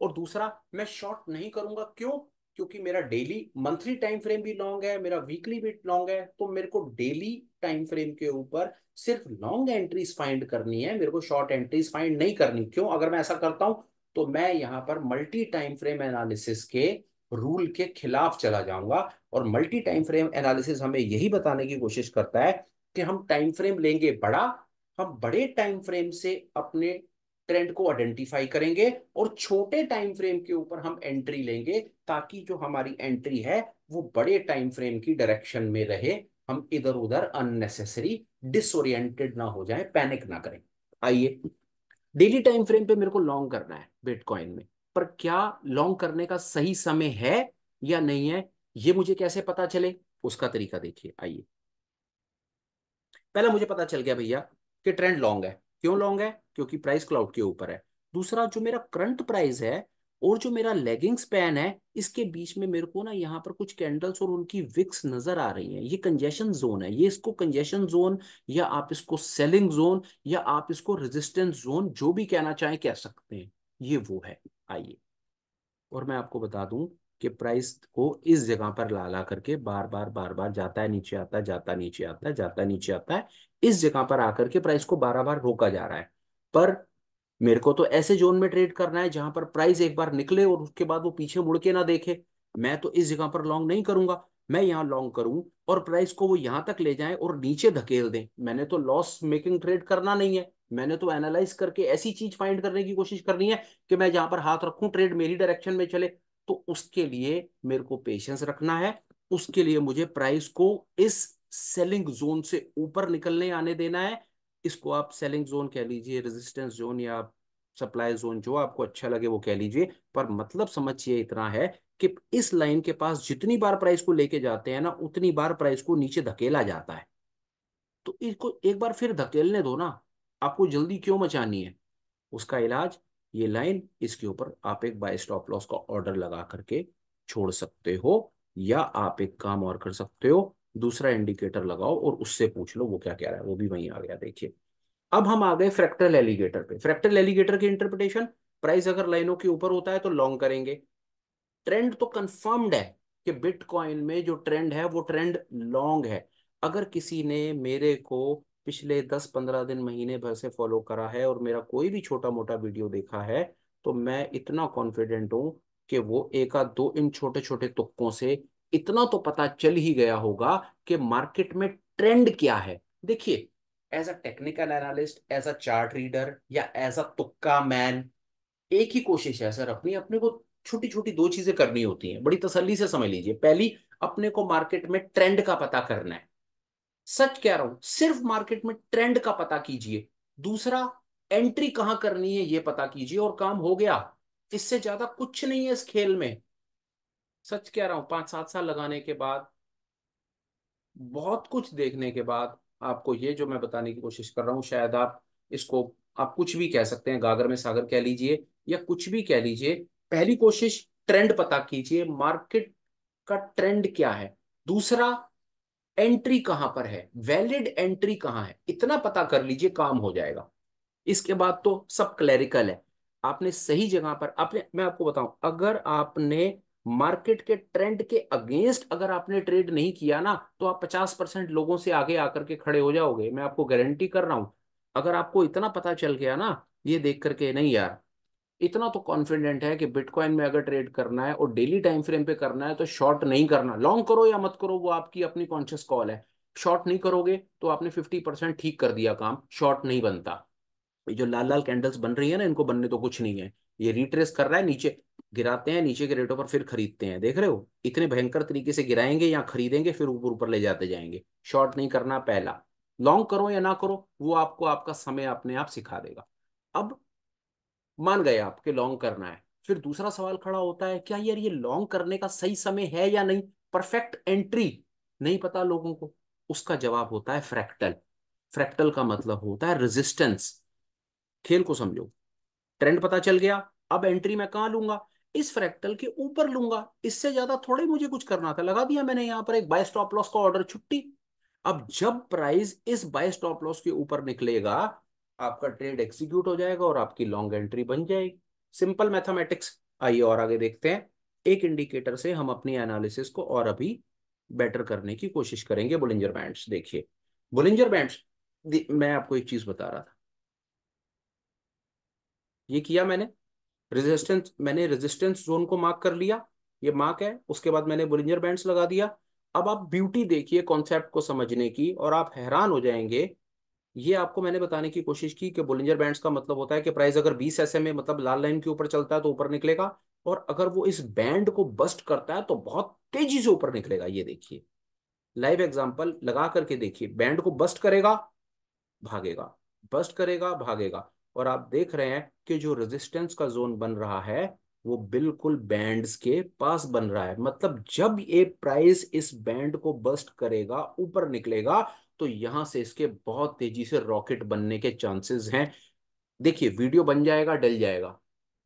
और दूसरा, मैं शॉर्ट नहीं करूंगा, क्यों, क्योंकि मेरा डेली मंथली टाइम फ्रेम भी लॉन्ग है, मेरा वीकली भी लॉन्ग है, तो मेरे को डेली टाइम फ्रेम के ऊपर सिर्फ लॉन्ग एंट्रीज फाइंड करनी है, मेरे को शॉर्ट एंट्रीज फाइंड नहीं करनी। क्यों, अगर मैं ऐसा करता हूं तो मैं यहां पर मल्टी टाइम फ्रेम एनालिसिस के रूल के खिलाफ चला जाऊंगा। और मल्टी टाइम फ्रेम एनालिसिस हमें यही बताने की कोशिश करता है कि हम टाइम फ्रेम लेंगे बड़ा, हम बड़े टाइम फ्रेम से अपने ट्रेंड को आइडेंटिफाई करेंगे और छोटे टाइम फ्रेम के ऊपर हम एंट्री लेंगे, ताकि जो हमारी एंट्री है वो बड़े टाइम फ्रेम की डायरेक्शन में रहे, हम इधर उधर अननेसेसरी डिसोरिएंटेड ना हो जाए, पैनिक ना करें। आइए, डेली टाइम फ्रेम पे मेरे को लॉन्ग करना है बिटकॉइन में, पर क्या लॉन्ग करने का सही समय है या नहीं है, ये मुझे कैसे पता चले, उसका तरीका देखिए। आइए, पहला मुझे पता चल गया भैया कि ट्रेंड लॉन्ग है। क्यों लॉन्ग है, क्योंकि प्राइस क्लाउड के ऊपर है। दूसरा, जो मेरा करंट प्राइस है और जो मेरा लेगिंग स्पैन है, इसके बीच में मेरे को ना यहाँ पर कुछ कैंडल्स और उनकी विक्स नजर आ रही हैं। ये कंजेशन जोन है, ये इसको कंजेशन जोन, या आप इसको सेलिंग जोन, या आप इसको रेजिस्टेंस जोन, जो भी कहना चाहें कह सकते हैं, ये वो है। आइए, और मैं आपको बता दूं कि प्राइस को इस जगह पर ला ला करके बार बार बार बार जाता है, नीचे आता है, जाता नीचे आता है, जाता नीचे आता है, इस जगह पर आकर के प्राइस को बार बार रोका जा रहा है। पर मेरे को तो ऐसे जोन में ट्रेड करना है जहां पर प्राइस एक बार निकले और उसके बाद वो पीछे मुड़ के ना देखे। मैं तो इस जगह पर लॉन्ग नहीं करूंगा, मैं यहाँ लॉन्ग करूं और प्राइस को वो यहां तक ले जाएं और नीचे धकेल दें। मैंने तो लॉस मेकिंग ट्रेड करना नहीं है, मैंने तो एनालाइज करके ऐसी चीज फाइंड करने की कोशिश करनी है कि मैं जहां पर हाथ रखूं ट्रेड मेरी डायरेक्शन में चले। तो उसके लिए मेरे को पेशेंस रखना है, उसके लिए मुझे प्राइस को इस सेलिंग जोन से ऊपर निकलने आने देना है। इसको आप सेलिंग जोन कह लीजिए, रेजिस्टेंस जोन, या सप्लाई जोन जो आपको अच्छा लगे वो कह लीजिए, पर मतलब समझिए इतना है कि इस लाइन के पास जितनी बार प्राइस को लेके जाते हैं ना, उतनी बार प्राइस को नीचे धकेला जाता है। तो इसको एक बार फिर धकेलने दो ना, आपको जल्दी क्यों मचानी है? उसका इलाज, ये लाइन, इसके ऊपर आप एक बाय स्टॉप लॉस का ऑर्डर लगा करके छोड़ सकते हो, या आप एक काम और कर सकते हो, दूसरा इंडिकेटर लगाओ और उससे पूछ लो वो क्या कह रहा है, वो भी वहीं आ गया देखिए। अब हम आ गए फ्रैक्टल एलिगेटर पे। फ्रैक्टल एलिगेटर की इंटरप्रिटेशन, प्राइस अगर लाइनों के ऊपर होता है तो लॉन्ग करेंगे। ट्रेंड तो कंफर्म्ड है कि बिटकॉइन में जो ट्रेंड है वो ट्रेंड लॉन्ग है। अगर किसी ने मेरे को पिछले 10-15 दिन, महीने भर से फॉलो करा है और मेरा कोई भी छोटा मोटा वीडियो देखा है, तो मैं इतना कॉन्फिडेंट हूं कि वो एक आध दो इन छोटे छोटे तुक्कों से इतना तो पता चल ही गया होगा कि मार्केट में ट्रेंड क्या है। देखिए, as a technical analyst, as a chart reader, या एज अ तुक्का मैन, एक ही कोशिश है सर अपनी, अपने को छोटी छोटी दो चीजें करनी होती हैं, बड़ी तसल्ली से समझ लीजिए। पहली, अपने को मार्केट में ट्रेंड का पता करना है। सच कह रहा हूं, सिर्फ मार्केट में ट्रेंड का पता कीजिए। दूसरा, एंट्री कहां करनी है ये पता कीजिए और काम हो गया। इससे ज्यादा कुछ नहीं है इस खेल में। सच कह रहा हूं, 5-7 साल लगाने के बाद, बहुत कुछ देखने के बाद, आपको ये जो मैं बताने की कोशिश कर रहा हूँ, शायद आप इसको, आप कुछ भी कह सकते हैं, गागर में सागर कह लीजिए या कुछ भी कह लीजिए। पहली कोशिश, ट्रेंड पता कीजिए, मार्केट का ट्रेंड क्या है। दूसरा, एंट्री कहां पर है, वैलिड एंट्री कहां है, इतना पता कर लीजिए, काम हो जाएगा। इसके बाद तो सब क्लैरिकल है। आपने सही जगह पर, आपने, मैं आपको बताऊं, अगर आपने मार्केट के ट्रेंड के अगेंस्ट अगर आपने ट्रेड नहीं किया ना, तो आप 50% लोगों से आगे आकर के खड़े हो जाओगे, मैं आपको गारंटी कर रहा हूं। अगर आपको इतना पता चल गया ना, ये देख करके, नहीं यार, इतना तो कॉन्फिडेंट है कि बिटकॉइन में अगर ट्रेड करना है और डेली टाइम फ्रेम पे करना है, तो शॉर्ट नहीं करना। लॉन्ग करो या मत करो, वो आपकी अपनी कॉन्शियस कॉल है। शॉर्ट नहीं करोगे तो आपने 50% ठीक कर दिया काम, शॉर्ट नहीं बनता। ये जो लाल लाल कैंडल्स बन रही है ना, इनको बनने तो कुछ नहीं है। ये रिट्रेस कर रहा है, नीचे गिराते हैं, नीचे के रेटों पर फिर खरीदते हैं, देख रहे हो, इतने भयंकर तरीके से गिराएंगे या खरीदेंगे, फिर ऊपर ऊपर ले जाते जाएंगे। शॉर्ट नहीं करना पहला। लॉन्ग करो या ना करो, वो आपको आपका समय अपने आप सिखा देगा। अब मान गए आप कि लॉन्ग करना है, फिर दूसरा सवाल खड़ा होता है, क्या यार ये लॉन्ग करने का सही समय है या नहीं, परफेक्ट एंट्री नहीं पता लोगों को। उसका जवाब होता है फ्रैक्टल। फ्रैक्टल का मतलब होता है रेजिस्टेंस। खेल को समझो, ट्रेंड पता चल गया, अब एंट्री मैं कहां लूंगा? इस फ्रैक्टल के ऊपर लूंगा। इससे ज्यादा थोड़ा ही मुझे कुछ करना था, लगा दिया मैंने यहां पर एक बाय स्टॉप लॉस का ऑर्डर, छुट्टी। अब जब प्राइस इस बाय स्टॉप लॉस के ऊपर निकलेगा, आपका ट्रेड एग्जीक्यूट हो जाएगा और आपकी लॉन्ग एंट्री बन जाएगी। Simple mathematics. आइए और आगे देखते हैं। एक इंडिकेटर से हम अपनी एनालिसिस को और अभी बेटर करने की कोशिश करेंगे। बुलिंजर बैंड्स देखिए, बुलिंजर बैंड्स, मैं आपको एक चीज बता रहा था, ये किया मैंने, रेजिस्टेंस, मैंने रेजिस्टेंस जोन को मार्क कर लिया, ये मार्क है, उसके बाद मैंने बोलिंजर बैंड्स लगा दिया। अब आप ब्यूटी देखिए कॉन्सेप्ट को समझने की, और आप हैरान हो जाएंगे। ये आपको मैंने बताने की कोशिश की कि बोलिंजर बैंड्स का मतलब होता है कि प्राइस अगर 20 SMA, मतलब लाल लाइन के ऊपर चलता है तो ऊपर निकलेगा, और अगर वो इस बैंड को बस्ट करता है तो बहुत तेजी से ऊपर निकलेगा। ये देखिए, लाइव एग्जांपल लगा करके देखिए, बैंड को बस्ट करेगा, भागेगा, बस्ट करेगा, भागेगा। और आप देख रहे हैं कि जो रेजिस्टेंस का जोन बन रहा है, वो बिल्कुल बैंड्स के पास बन रहा है। मतलब जब ये प्राइस इस बैंड को बस्ट करेगा, ऊपर निकलेगा, तो यहां से इसके बहुत तेजी से रॉकेट बनने के चांसेस हैं। देखिए, वीडियो बन जाएगा, डल जाएगा।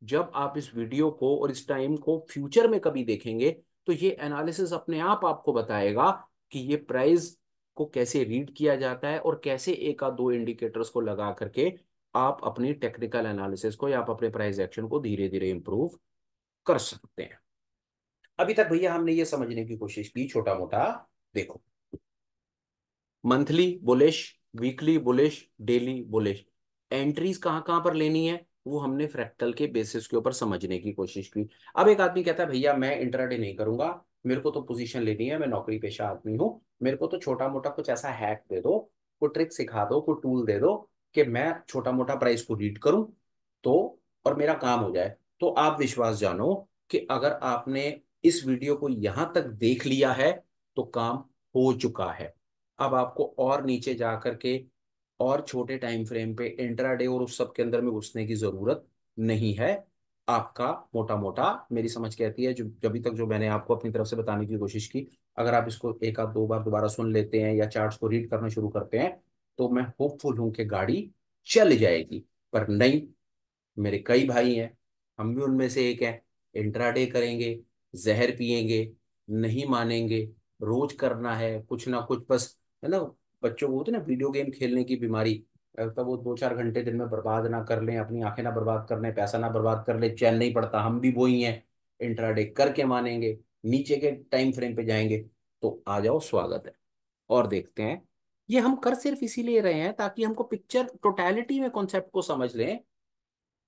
जब आप इस वीडियो को और इस टाइम को फ्यूचर में कभी देखेंगे, तो ये एनालिसिस अपने आप आपको बताएगा कि ये प्राइस को कैसे रीड किया जाता है, और कैसे एक या दो इंडिकेटर्स को लगा करके आप अपनी टेक्निकल एनालिसिस को या आप अपने प्राइस एक्शन को धीरे धीरे इंप्रूव कर सकते हैं। अभी तक भैया हमने ये समझने की कोशिश की छोटा मोटा। देखो, monthly bullish, weekly bullish, daily bullish, entries कहाँ कहाँ पर लेनी है, वो हमने फ्रैक्टल के बेसिस के ऊपर समझने की कोशिश की। अब एक आदमी कहता है, भैया मैं इंट्राडे नहीं करूंगा, मेरे को तो पोजीशन लेनी है, मैं नौकरी पेशा आदमी हूँ, मेरे को तो छोटा मोटा कुछ ऐसा हैक दे दो, कोई ट्रिक सिखा दो, कोई टूल दे दो कि मैं छोटा मोटा प्राइस को रीड करूं, तो और मेरा काम हो जाए। तो आप विश्वास जानो कि अगर आपने इस वीडियो को यहां तक देख लिया है, तो काम हो चुका है। अब आपको और नीचे जा करके और छोटे टाइम फ्रेम पे इंट्राडे और उस सब के अंदर में घुसने की जरूरत नहीं है आपका। मोटा मोटा मेरी समझ कहती है, जो जब तक जो मैंने आपको अपनी तरफ से बताने की कोशिश की, अगर आप इसको एक आध दो बार दोबारा सुन लेते हैं या चार्ट्स को रीड करना शुरू करते हैं, तो मैं होपफुल हूं कि गाड़ी चल जाएगी। पर नहीं, मेरे कई भाई हैं, हम भी उनमें से एक हैं, इंट्राडे करेंगे, जहर पिएंगे, नहीं मानेंगे, रोज करना है कुछ ना कुछ, बस है ना। बच्चों को होती है ना वीडियो गेम खेलने की बीमारी, तब वो 2 4 घंटे दिन में बर्बाद ना कर लें, अपनी आंखें ना बर्बाद कर लें, पैसा ना बर्बाद कर ले, चैन नहीं पड़ता। हम भी वही हैं, इंट्राडे करके मानेंगे, नीचे के टाइम फ्रेम पे जाएंगे। तो आ जाओ, स्वागत है। और देखते हैं, ये हम कर सिर्फ इसीलिए रहे हैं ताकि हमको पिक्चर टोटलिटी में कॉन्सेप्ट को समझ लें।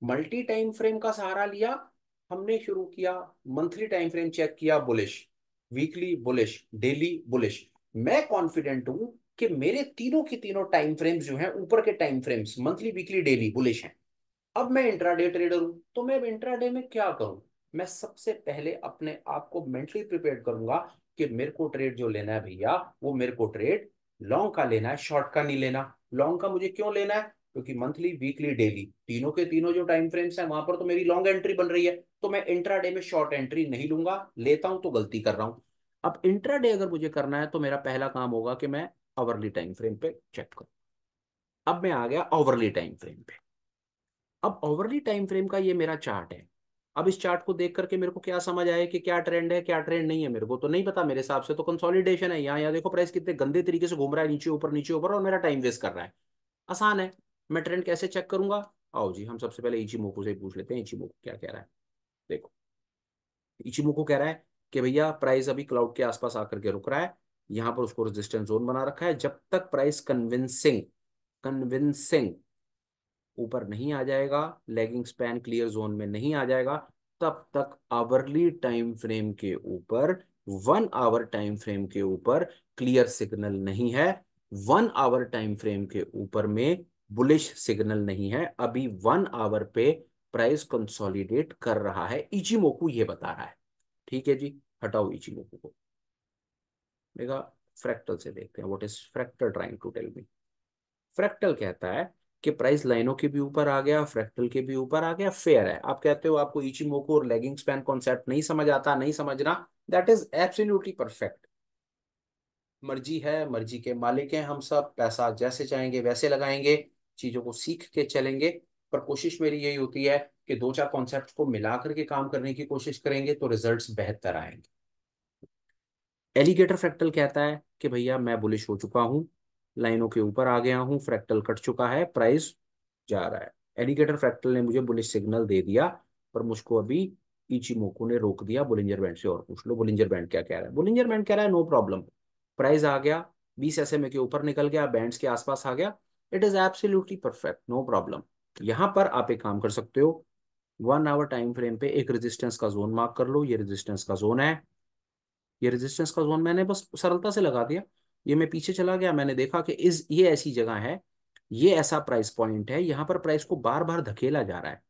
मल्टी टाइम फ्रेम का सहारा लिया, हमने शुरू किया, मंथली टाइम फ्रेम चेक किया, bullish, weekly bullish, daily bullish. मैं कॉन्फिडेंट हूं कि मेरे तीनों की तीनों टाइम फ्रेम्स जो हैं, ऊपर के time frames monthly weekly daily bullish हैं। अब मैं इंट्राडे ट्रेडर हूं, तो मैं इंट्राडे में क्या करूं? मैं सबसे पहले अपने आप को मेंटली प्रिपेयर करूंगा कि मेरे को ट्रेड जो लेना है भैया, वो मेरे को ट्रेड लॉन्ग का लेना है, शॉर्ट का नहीं लेना। लॉन्ग का मुझे क्यों लेना है? क्योंकि मंथली वीकली डेली तीनों के तीनों जो टाइम फ्रेम्स हैं, वहां पर तो मेरी लॉन्ग एंट्री बन रही है। तो मैं इंट्राडे में शॉर्ट एंट्री नहीं लूंगा, लेता हूं तो गलती कर रहा हूं। अब इंट्राडे अगर मुझे करना है, तो मेरा पहला काम होगा कि मैं आवरली टाइम फ्रेम पे चेक करूं। अब मैं आ गया आवरली टाइम फ्रेम पे। अब ओवरली टाइम फ्रेम का ये मेरा चार्ट है। अब इस चार्ट को देख करके मेरे को क्या समझ आया कि क्या ट्रेंड है, क्या ट्रेंड नहीं है, मेरे को तो नहीं पता। मेरे हिसाब से तो कंसोलिडेशन है। यहाँ यहाँ देखो, प्राइस कितने गंदे तरीके से घूम रहा है, नीचे ऊपर, और मेरा टाइम वेस्ट कर रहा है। आसान है। मैं ट्रेंड कैसे चेक करूंगा? आओ जी, हम सबसे पहले इचिमोकू से पूछ लेते हैं, इचिमोकू क्या कह रहा है। देखो, इचिमोकू कह रहा है कि भैया प्राइस अभी क्लाउड के आसपास आकर के रुक रहा है। यहाँ पर उसको रेजिस्टेंस जोन बना रखा है। जब तक प्राइस कन्विंसिंग कन्विंसिंग ऊपर नहीं आ जाएगा, लैगिंग स्पैन क्लियर जोन में नहीं आ जाएगा, तब तक आवरली टाइम फ्रेम के ऊपर, 1 आवर टाइम फ्रेम के ऊपर क्लियर सिग्नल नहीं है। 1 आवर टाइम फ्रेम के ऊपर में बुलिश सिग्नल नहीं है। अभी 1 आवर पे प्राइस कंसोलिडेट कर रहा है, इचिमोकू ये बता रहा है। ठीक है जी, हटाओ इचिमोकू को। देखा, फ्रैक्टल से देखते हैं, what is fractal trying to tell me. Fractal कहता है कि प्राइस लाइनों के भी ऊपर आ गया, फ्रैक्टल के भी ऊपर आ गया, फेयर है। आप कहते हो आपको इचिमोकू और लेगिंग स्पैन कॉन्सेप्ट नहीं समझ आता, नहीं समझना, दैट इज एब्सोल्युटली परफेक्ट। मर्जी है, मर्जी के मालिक हैं हम सब, पैसा जैसे चाहेंगे वैसे लगाएंगे, चीजों को सीख के चलेंगे। पर कोशिश मेरी यही होती है कि दो चार कॉन्सेप्ट को मिला करके काम करने की कोशिश करेंगे तो रिजल्ट्स बेहतर आएंगे। एलिगेटर फ्रैक्टल कहता है कि भैया मैं बुलिश हो चुका हूं, लाइनों के ऊपर आ गया हूं, फ्रैक्टल कट चुका है, प्राइस जा रहा है। एलिगेटर फ्रैक्टल ने मुझे बुलिश सिग्नल दे दिया, पर मुझको अभी इचिमोकू ने रोक दिया। बुलिंजर बैंड से और पूछ लो, बुलिंजर बैंड क्या कह रहा है। बुलिंजर बैंड कह रहा है नो प्रॉब्लम, प्राइस आ गया 20 SMA के ऊपर, निकल गया, बैंड्स के आसपास आ गया, it is absolutely perfect, no problem. यहां पर आप एक काम कर सकते हो, 1 आवर टाइम फ्रेम पे एक रेजिस्टेंस का जोन मार्क कर लो। ये रेजिस्टेंस का जोन है, ये रेजिस्टेंस का जोन मैंने बस सरलता से लगा दिया। ये मैं पीछे चला गया, मैंने देखा कि इस ये ऐसी जगह है, ये ऐसा प्राइस पॉइंट है, यहाँ पर प्राइस को बार बार धकेला जा रहा है,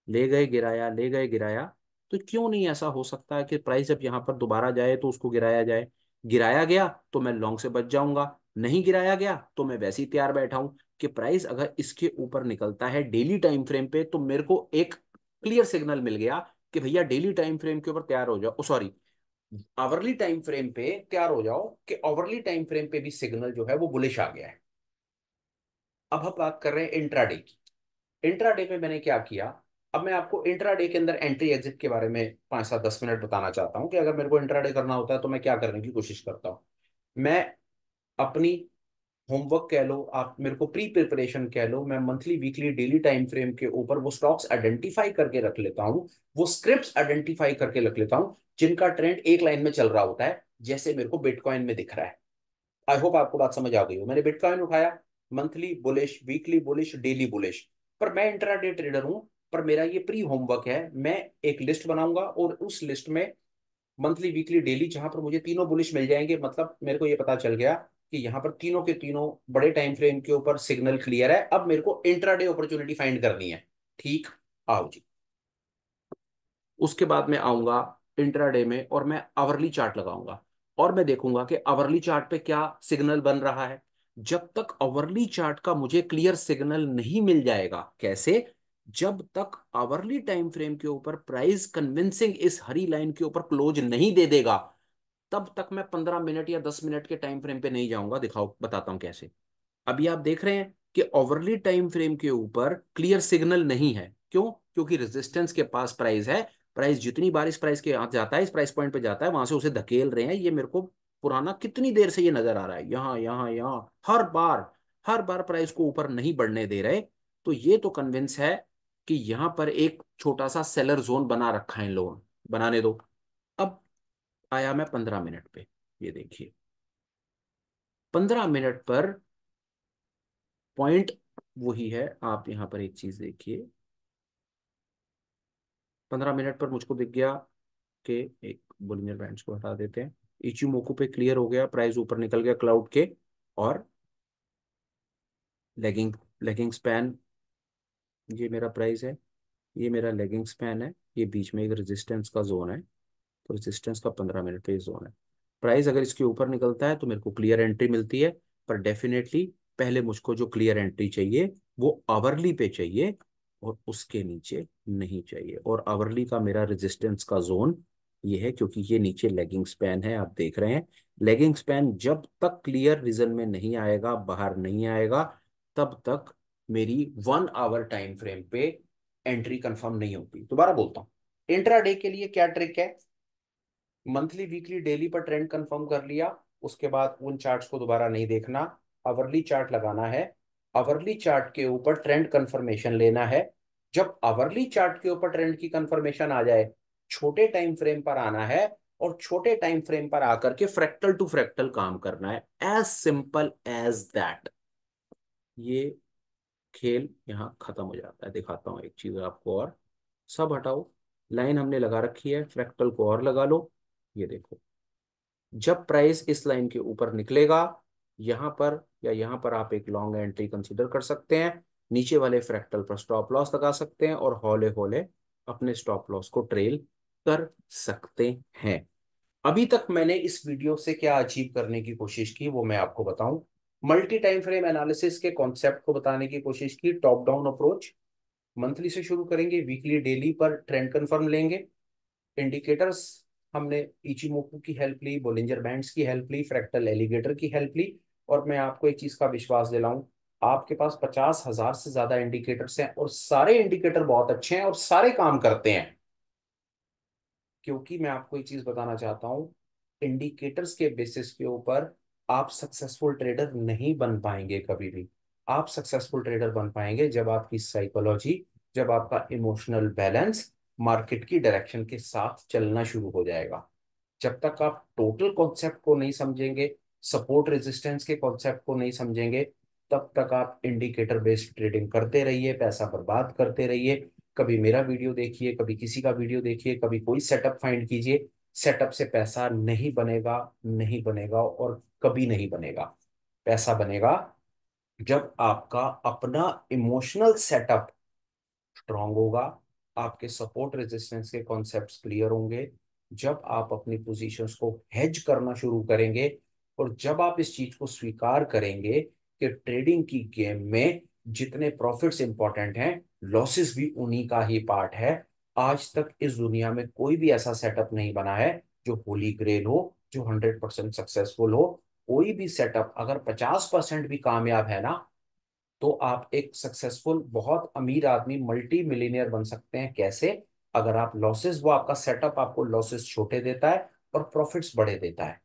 ले गए गिराया, ले गए गिराया। तो क्यों नहीं ऐसा हो सकता है कि प्राइस जब यहाँ पर दोबारा जाए तो उसको गिराया जाए? गिराया गया तो मैं लॉन्ग से बच जाऊंगा, नहीं गिराया गया तो मैं वैसे ही तैयार बैठा हूं कि प्राइस अगर इसके ऊपर निकलता है डेली टाइम फ्रेम पे, तो मेरे को एक क्लियर सिग्नल मिल गया कि भैया डेली टाइम फ्रेम के ऊपर तैयार हो जाओ, सॉरी, आवरली टाइम फ्रेम पे तैयार हो जाओ कि आवरली टाइम फ्रेम पे भी सिग्नल जो है वो बुलिश आ गया है। अब हम बात कर रहे हैं इंट्राडे की। इंट्राडे में मैंने क्या किया? अब मैं आपको इंट्राडे के अंदर एंट्री एग्जिट के बारे में 5 7 10 मिनट बताना चाहता हूं कि अगर मेरे को इंट्राडे करना होता है तो मैं क्या करने की कोशिश करता हूं। मैं अपनी होमवर्क कह लो, आप मेरे को प्री प्रिपरेशन कह लो, मैं monthly weekly daily time frame के ऊपर वो स्टॉक्स आइडेंटिफाई करके रख लेता हूँ, वो स्क्रिप्ट्स आइडेंटिफाई करके रख लेता हूँ जिनका ट्रेंड एक लाइन में चल रहा होता है, जैसे मेरे को बिटकॉइन में दिख रहा है। आई होप आपको बात समझ आ गई हो। मैंने बिटकॉइन उठाया, monthly bullish, weekly bullish, daily bullish. पर मैं इंट्राडे ट्रेडर हूं, पर मेरा ये प्री होमवर्क है। मैं एक लिस्ट बनाऊंगा और उस लिस्ट में मंथली वीकली डेली जहां पर मुझे तीनों बुलिश मिल जाएंगे, मतलब मेरे को ये पता चल गया कि यहाँ पर तीनों के तीनों बड़े टाइम फ्रेम के ऊपर सिग्नल क्लियर है। अब मेरे को इंट्राडे अपॉर्चुनिटी फाइंड करनी है। ठीक, आओ जी। उसके बाद मैं आऊंगा इंट्राडे में और मैं आवरली चार्ट लगाऊंगा, और मैं देखूंगा कि आवरली चार्ट पे क्या सिग्नल बन रहा है। जब तक आवरली चार्ट का मुझे क्लियर सिग्नल नहीं मिल जाएगा, कैसे? जब तक आवरली टाइम फ्रेम के ऊपर प्राइस कन्विंसिंग इस हरी लाइन के ऊपर क्लोज नहीं दे देगा, तब तक मैं 15 मिनट या 10 मिनट के टाइम फ्रेम पे नहीं जाऊंगा। दिखाओ, बताता हूं कैसे। अभी आप देख रहे हैं कि ओवरली टाइम फ्रेम के ऊपर क्लियर सिग्नल नहीं है। क्यों? क्योंकि रेजिस्टेंस के पास प्राइस है। प्राइस जितनी बार इस प्राइस के यहाँ जाता है, इस प्राइस पॉइंट पे जाता है, वहां से उसे धकेल रहे हैं। ये मेरे को पुराना कितनी देर से ये नजर आ रहा है, यहाँ यहाँ यहाँ, हर बार प्राइस को ऊपर नहीं बढ़ने दे रहे। तो ये तो कन्विंस है कि यहाँ पर एक छोटा सा सेलर जोन बना रखा है इन लोगों ने। बनाने दो। अब आया मैं 15 मिनट पे। ये देखिए, 15 मिनट पर पॉइंट वही है। आप यहां पर एक चीज देखिए, 15 मिनट पर मुझको दिख गया कि एक बोलिंजर बैंड्स को हटा देते हैं। इचिमोकू पे क्लियर हो गया, प्राइस ऊपर निकल गया क्लाउड के। और लेगिंग लेगिंग स्पैन, ये मेरा प्राइस है, ये मेरा लेगिंग स्पैन है, ये बीच में एक रेजिस्टेंस का जोन है। तो रेजिस्टेंस का 15 मिनट पे जोन है। प्राइस अगर इसके ऊपर निकलता है तो मेरे को क्लियर एंट्री मिलती है। पर डेफिनेटली पहले मुझको जो क्लियर एंट्री चाहिए वो आवरली पे चाहिए, और उसके नीचे नहीं चाहिए। और आवरली का मेरा रेजिस्टेंस का जोन ये है, क्योंकि ये नीचे लेगिंग स्पैन है। आप देख रहे हैं, लेगिंग स्पैन जब तक क्लियर रीजन में नहीं आएगा, बाहर नहीं आएगा, तब तक मेरी 1 आवर टाइम फ्रेम पे एंट्री कंफर्म नहीं होती। दोबारा बोलता हूं, इंट्राडे के लिए क्या ट्रिक है? मंथली, वीकली, डेली पर ट्रेंड कंफर्म कर लिया, उसके बाद उन चार्ट्स को दोबारा नहीं देखना। आवरली चार्ट लगाना है, आवरली चार्ट के ऊपर ट्रेंड कंफर्मेशन लेना है। जब आवरली चार्ट के ऊपर ट्रेंड की कंफर्मेशन आ जाए, छोटे टाइम फ्रेम पर आना है, और छोटे टाइम फ्रेम पर आकर के फ्रैक्टल टू फ्रैक्टल काम करना है। As simple as that. ये खेल यहाँ खत्म हो जाता है। दिखाता हूँ एक चीज आपको और। सब हटाओ, लाइन हमने लगा रखी है, फ्रैक्टल को और लगा लो। ये देखो, जब प्राइस इस लाइन के ऊपर निकलेगा, यहां पर या यहां पर आप एक लॉन्ग एंट्री कंसीडर कर सकते हैं। नीचे वाले फ्रैक्टल पर स्टॉप लॉस लगा सकते हैं, और हौले हौले अपने स्टॉप लॉस को ट्रेल कर सकते हैं। अभी तक मैंने इस वीडियो से क्या अचीव करने की कोशिश की वो मैं आपको बताऊं। मल्टी टाइम फ्रेम एनालिसिस के कॉन्सेप्ट को बताने की कोशिश की। टॉप डाउन अप्रोच, मंथली से शुरू करेंगे, वीकली डेली पर ट्रेंड कंफर्म लेंगे। इंडिकेटर्स, हमने इचिमोकू की हेल्प ली, बोलिंजर बैंड्स की हेल्प ली, फ्रैक्टल एलिगेटर की हेल्प ली। और मैं आपको एक चीज का विश्वास दिलाऊं, आपके पास 50,000 से ज्यादा इंडिकेटर्स हैं, और सारे इंडिकेटर बहुत अच्छे हैं और सारे काम करते हैं। क्योंकि मैं आपको एक चीज बताना चाहता हूं, इंडिकेटर्स के बेसिस के ऊपर आप सक्सेसफुल ट्रेडर नहीं बन पाएंगे कभी भी। आप सक्सेसफुल ट्रेडर बन पाएंगे जब आपकी साइकोलॉजी, जब आपका इमोशनल बैलेंस मार्केट की डायरेक्शन के साथ चलना शुरू हो जाएगा। जब तक आप टोटल कॉन्सेप्ट को नहीं समझेंगे, सपोर्ट रेजिस्टेंस के कॉन्सेप्ट को नहीं समझेंगे, तब तक आप इंडिकेटर बेस्ड ट्रेडिंग करते रहिए, पैसा बर्बाद करते रहिए। कभी मेरा वीडियो देखिए, कभी किसी का वीडियो देखिए, कभी कोई सेटअप फाइंड कीजिए। सेटअप से पैसा नहीं बनेगा, नहीं बनेगा, और कभी नहीं बनेगा। पैसा बनेगा जब आपका अपना इमोशनल सेटअप स्ट्रांग होगा, आपके सपोर्ट रेजिस्टेंस के कॉन्सेप्ट्स क्लियर होंगे, जब आप अपनी पोजीशंस को हेज करना शुरू करेंगे, और जब आप इस चीज को स्वीकार करेंगे कि ट्रेडिंग की गेम में जितने प्रॉफिट्स इंपॉर्टेंट हैं, लॉसेस भी उन्हीं का ही पार्ट है। आज तक इस दुनिया में कोई भी ऐसा सेटअप नहीं बना है जो होली ग्रेल हो, जो 100% सक्सेसफुल हो। कोई भी सेटअप अगर 50% भी कामयाब है ना, तो आप एक सक्सेसफुल बहुत अमीर आदमी, मल्टी मिलीनियर बन सकते हैं। कैसे? अगर आप लॉसेस, वो आपका सेटअप आपको लॉसेस छोटे देता है और प्रॉफिट्स बड़े देता है।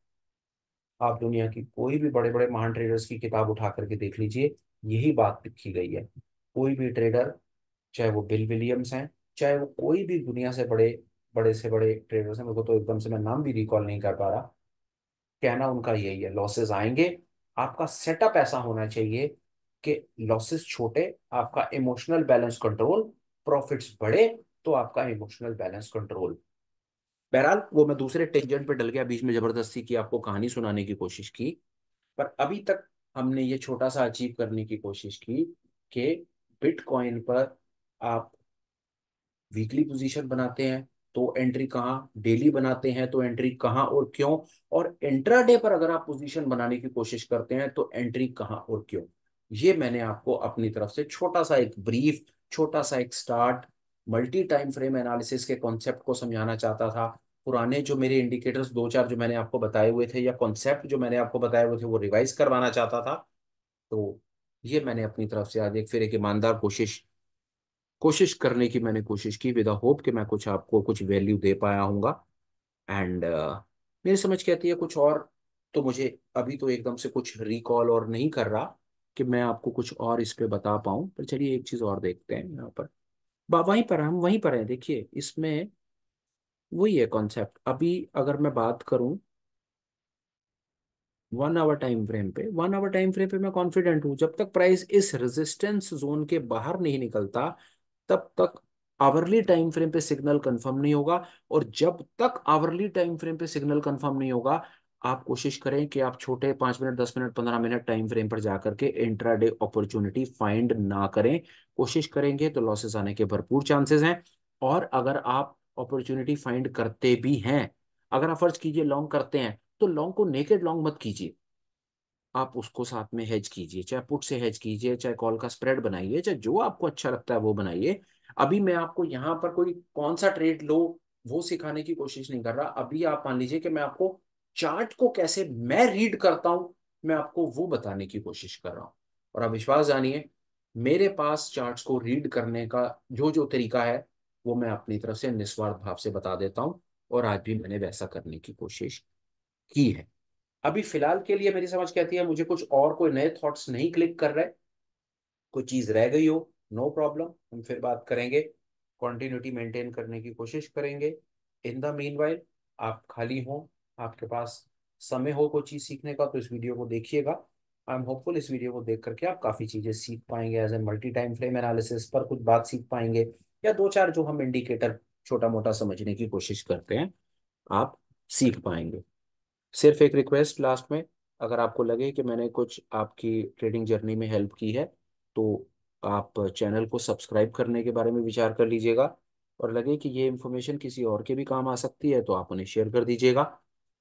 आप दुनिया की कोई भी बड़े बड़े महान ट्रेडर्स की किताब उठा करके देख लीजिए, यही बात लिखी गई है। कोई भी ट्रेडर, चाहे वो बिल विलियम्स हैं, चाहे वो कोई भी दुनिया से बड़े बड़े से बड़े ट्रेडर्स हैं, मेरे को तो एकदम से मैं नाम भी रिकॉल नहीं कर पा रहा, कहना उनका यही है, लॉसेस आएंगे। आपका सेटअप ऐसा होना चाहिए कि लॉसेस छोटे, आपका इमोशनल बैलेंस कंट्रोल, प्रॉफिट्स बड़े, तो आपका इमोशनल बैलेंस कंट्रोल। बहरहाल वो मैं दूसरे टेंजेंट पे डल गया बीच में, जबरदस्ती की आपको कहानी सुनाने की कोशिश की। पर अभी तक हमने ये छोटा सा अचीव करने की कोशिश की कि बिटकॉइन पर आप वीकली पोजीशन बनाते हैं तो एंट्री कहाँ, डेली बनाते हैं तो एंट्री कहाँ और क्यों, और इंट्राडे पर अगर आप पोजीशन बनाने की कोशिश करते हैं तो एंट्री कहाँ और क्यों। ये मैंने आपको अपनी तरफ से छोटा सा एक ब्रीफ, छोटा सा एक start, multi time frame analysis के कॉन्सेप्ट को समझाना चाहता था। पुराने जो मेरे इंडिकेटर्स दो चार जो मैंने आपको बताए हुए थे, या कॉन्सेप्ट जो मैंने आपको बताए हुए थे, वो रिवाइज करवाना चाहता था। तो ये मैंने अपनी तरफ से आज एक फिर एक ईमानदार कोशिश कोशिश करने की मैंने कोशिश की, विद होप कि मैं कुछ आपको कुछ वैल्यू दे पाया हूँगा। एंड मेरी समझ कहती है कुछ और, तो मुझे अभी तो एकदम से कुछ रिकॉल और नहीं कर रहा कि मैं आपको कुछ और इस पे बता पाऊँ। पर चलिए एक चीज़ और देखते हैं यहाँ पर। वहीं पर हम वहीं पर हैं, देखिए इसमें वही है कॉन्सेप्ट। अभी अगर मैं बात करूं 1 आवर टाइम फ्रेम पे, 1 आवर टाइम फ्रेम पे मैं कॉन्फिडेंट हूं, जब तक प्राइस इस रेजिस्टेंस जोन के बाहर नहीं निकलता तब तक आवरली टाइम फ्रेम पे सिग्नल कंफर्म नहीं होगा। और जब तक आवरली टाइम फ्रेम पे सिग्नल कंफर्म नहीं होगा, आप कोशिश करें कि आप छोटे 5 minute 10 minute 15 minute time frame पर जाकर के इंट्राडे अपॉर्चुनिटी फाइंड ना करें। कोशिश करेंगे तो लॉसेस आने के भरपूर चांसेस हैं। और अगर आप अपॉर्चुनिटी फाइंड करते भी हैं, अगर आप फर्ज कीजिए लॉन्ग करते हैं, तो लॉन्ग को नेकेड लॉन्ग मत कीजिए, आप उसको साथ में हेज कीजिए, चाहे पुट से हेज कीजिए, चाहे कॉल का स्प्रेड बनाइए, चाहे जो आपको अच्छा लगता है वो बनाइए। अभी मैं आपको यहाँ पर कोई कौन सा ट्रेड लो वो सिखाने की कोशिश नहीं कर रहा। अभी आप मान लीजिए कि मैं आपको चार्ट को कैसे मैं रीड करता हूं, मैं आपको वो बताने की कोशिश कर रहा हूं। और आप विश्वास जानिए, मेरे पास चार्ट्स को रीड करने का जो जो तरीका है वो मैं अपनी तरफ से निस्वार्थ भाव से बता देता हूं। और आज भी मैंने वैसा करने की कोशिश की है। अभी फिलहाल के लिए मेरी समझ कहती है मुझे कुछ और कोई नए थॉट्स नहीं क्लिक कर रहे। कोई चीज रह गई हो, नो प्रॉब्लम, हम फिर बात करेंगे, कंटिन्यूटी मेंटेन करने की कोशिश करेंगे। इन द मीनवाइल आप खाली हो, आपके पास समय हो कोई चीज सीखने का, तो इस वीडियो को देखिएगा। आई एम होपफुल इस वीडियो को देख करके आप काफी चीजें सीख पाएंगे, as an multi time frame analysis पर कुछ बात सीख पाएंगे, या दो चार जो हम इंडिकेटर छोटा मोटा समझने की कोशिश करते हैं आप सीख पाएंगे। सिर्फ एक रिक्वेस्ट लास्ट में, अगर आपको लगे कि मैंने कुछ आपकी ट्रेडिंग जर्नी में हेल्प की है, तो आप चैनल को सब्सक्राइब करने के बारे में विचार कर लीजिएगा। और लगे कि ये इन्फॉर्मेशन किसी और के भी काम आ सकती है तो आप उन्हें शेयर कर दीजिएगा।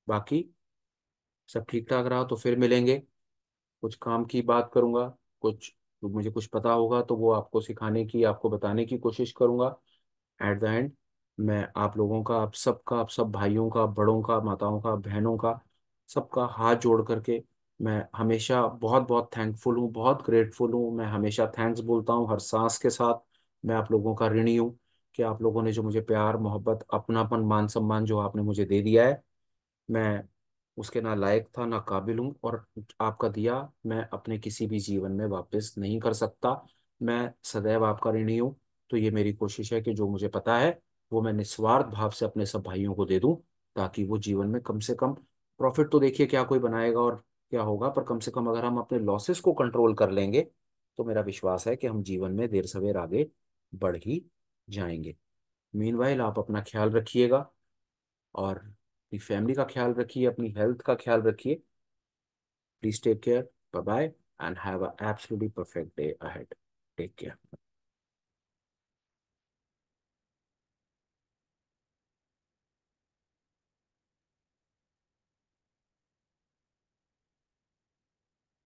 बाकी सब ठीक ठाक रहा तो फिर मिलेंगे, कुछ काम की बात करूंगा, कुछ तो मुझे कुछ पता होगा तो वो आपको सिखाने की, आपको बताने की कोशिश करूंगा। एट द एंड मैं आप लोगों का, आप सब भाइयों का, बड़ों का, माताओं का, बहनों का, सबका हाथ जोड़ करके मैं हमेशा बहुत बहुत थैंकफुल हूँ, बहुत ग्रेटफुल हूँ। मैं हमेशा थैंक्स बोलता हूँ हर सांस के साथ। मैं आप लोगों का ऋणी हूँ कि आप लोगों ने जो मुझे प्यार मोहब्बत अपनापन मान सम्मान जो आपने मुझे दे दिया है, मैं उसके ना लायक था ना काबिल हूँ। और आपका दिया मैं अपने किसी भी जीवन में वापस नहीं कर सकता। मैं सदैव आपका ऋणी हूँ। तो ये मेरी कोशिश है कि जो मुझे पता है वो मैं निस्वार्थ भाव से अपने सब भाइयों को दे दूं, ताकि वो जीवन में कम से कम प्रॉफिट तो देखिए क्या कोई बनाएगा और क्या होगा, पर कम से कम अगर हम अपने लॉसेस को कंट्रोल कर लेंगे तो मेरा विश्वास है कि हम जीवन में देर सवेर आगे बढ़ ही जाएंगे। मीनवाइल आप अपना ख्याल रखिएगा, और अपनी फैमिली का ख्याल रखिए, अपनी हेल्थ का ख्याल रखिए। Please take care, bye bye, and have a absolutely perfect day ahead. Take care.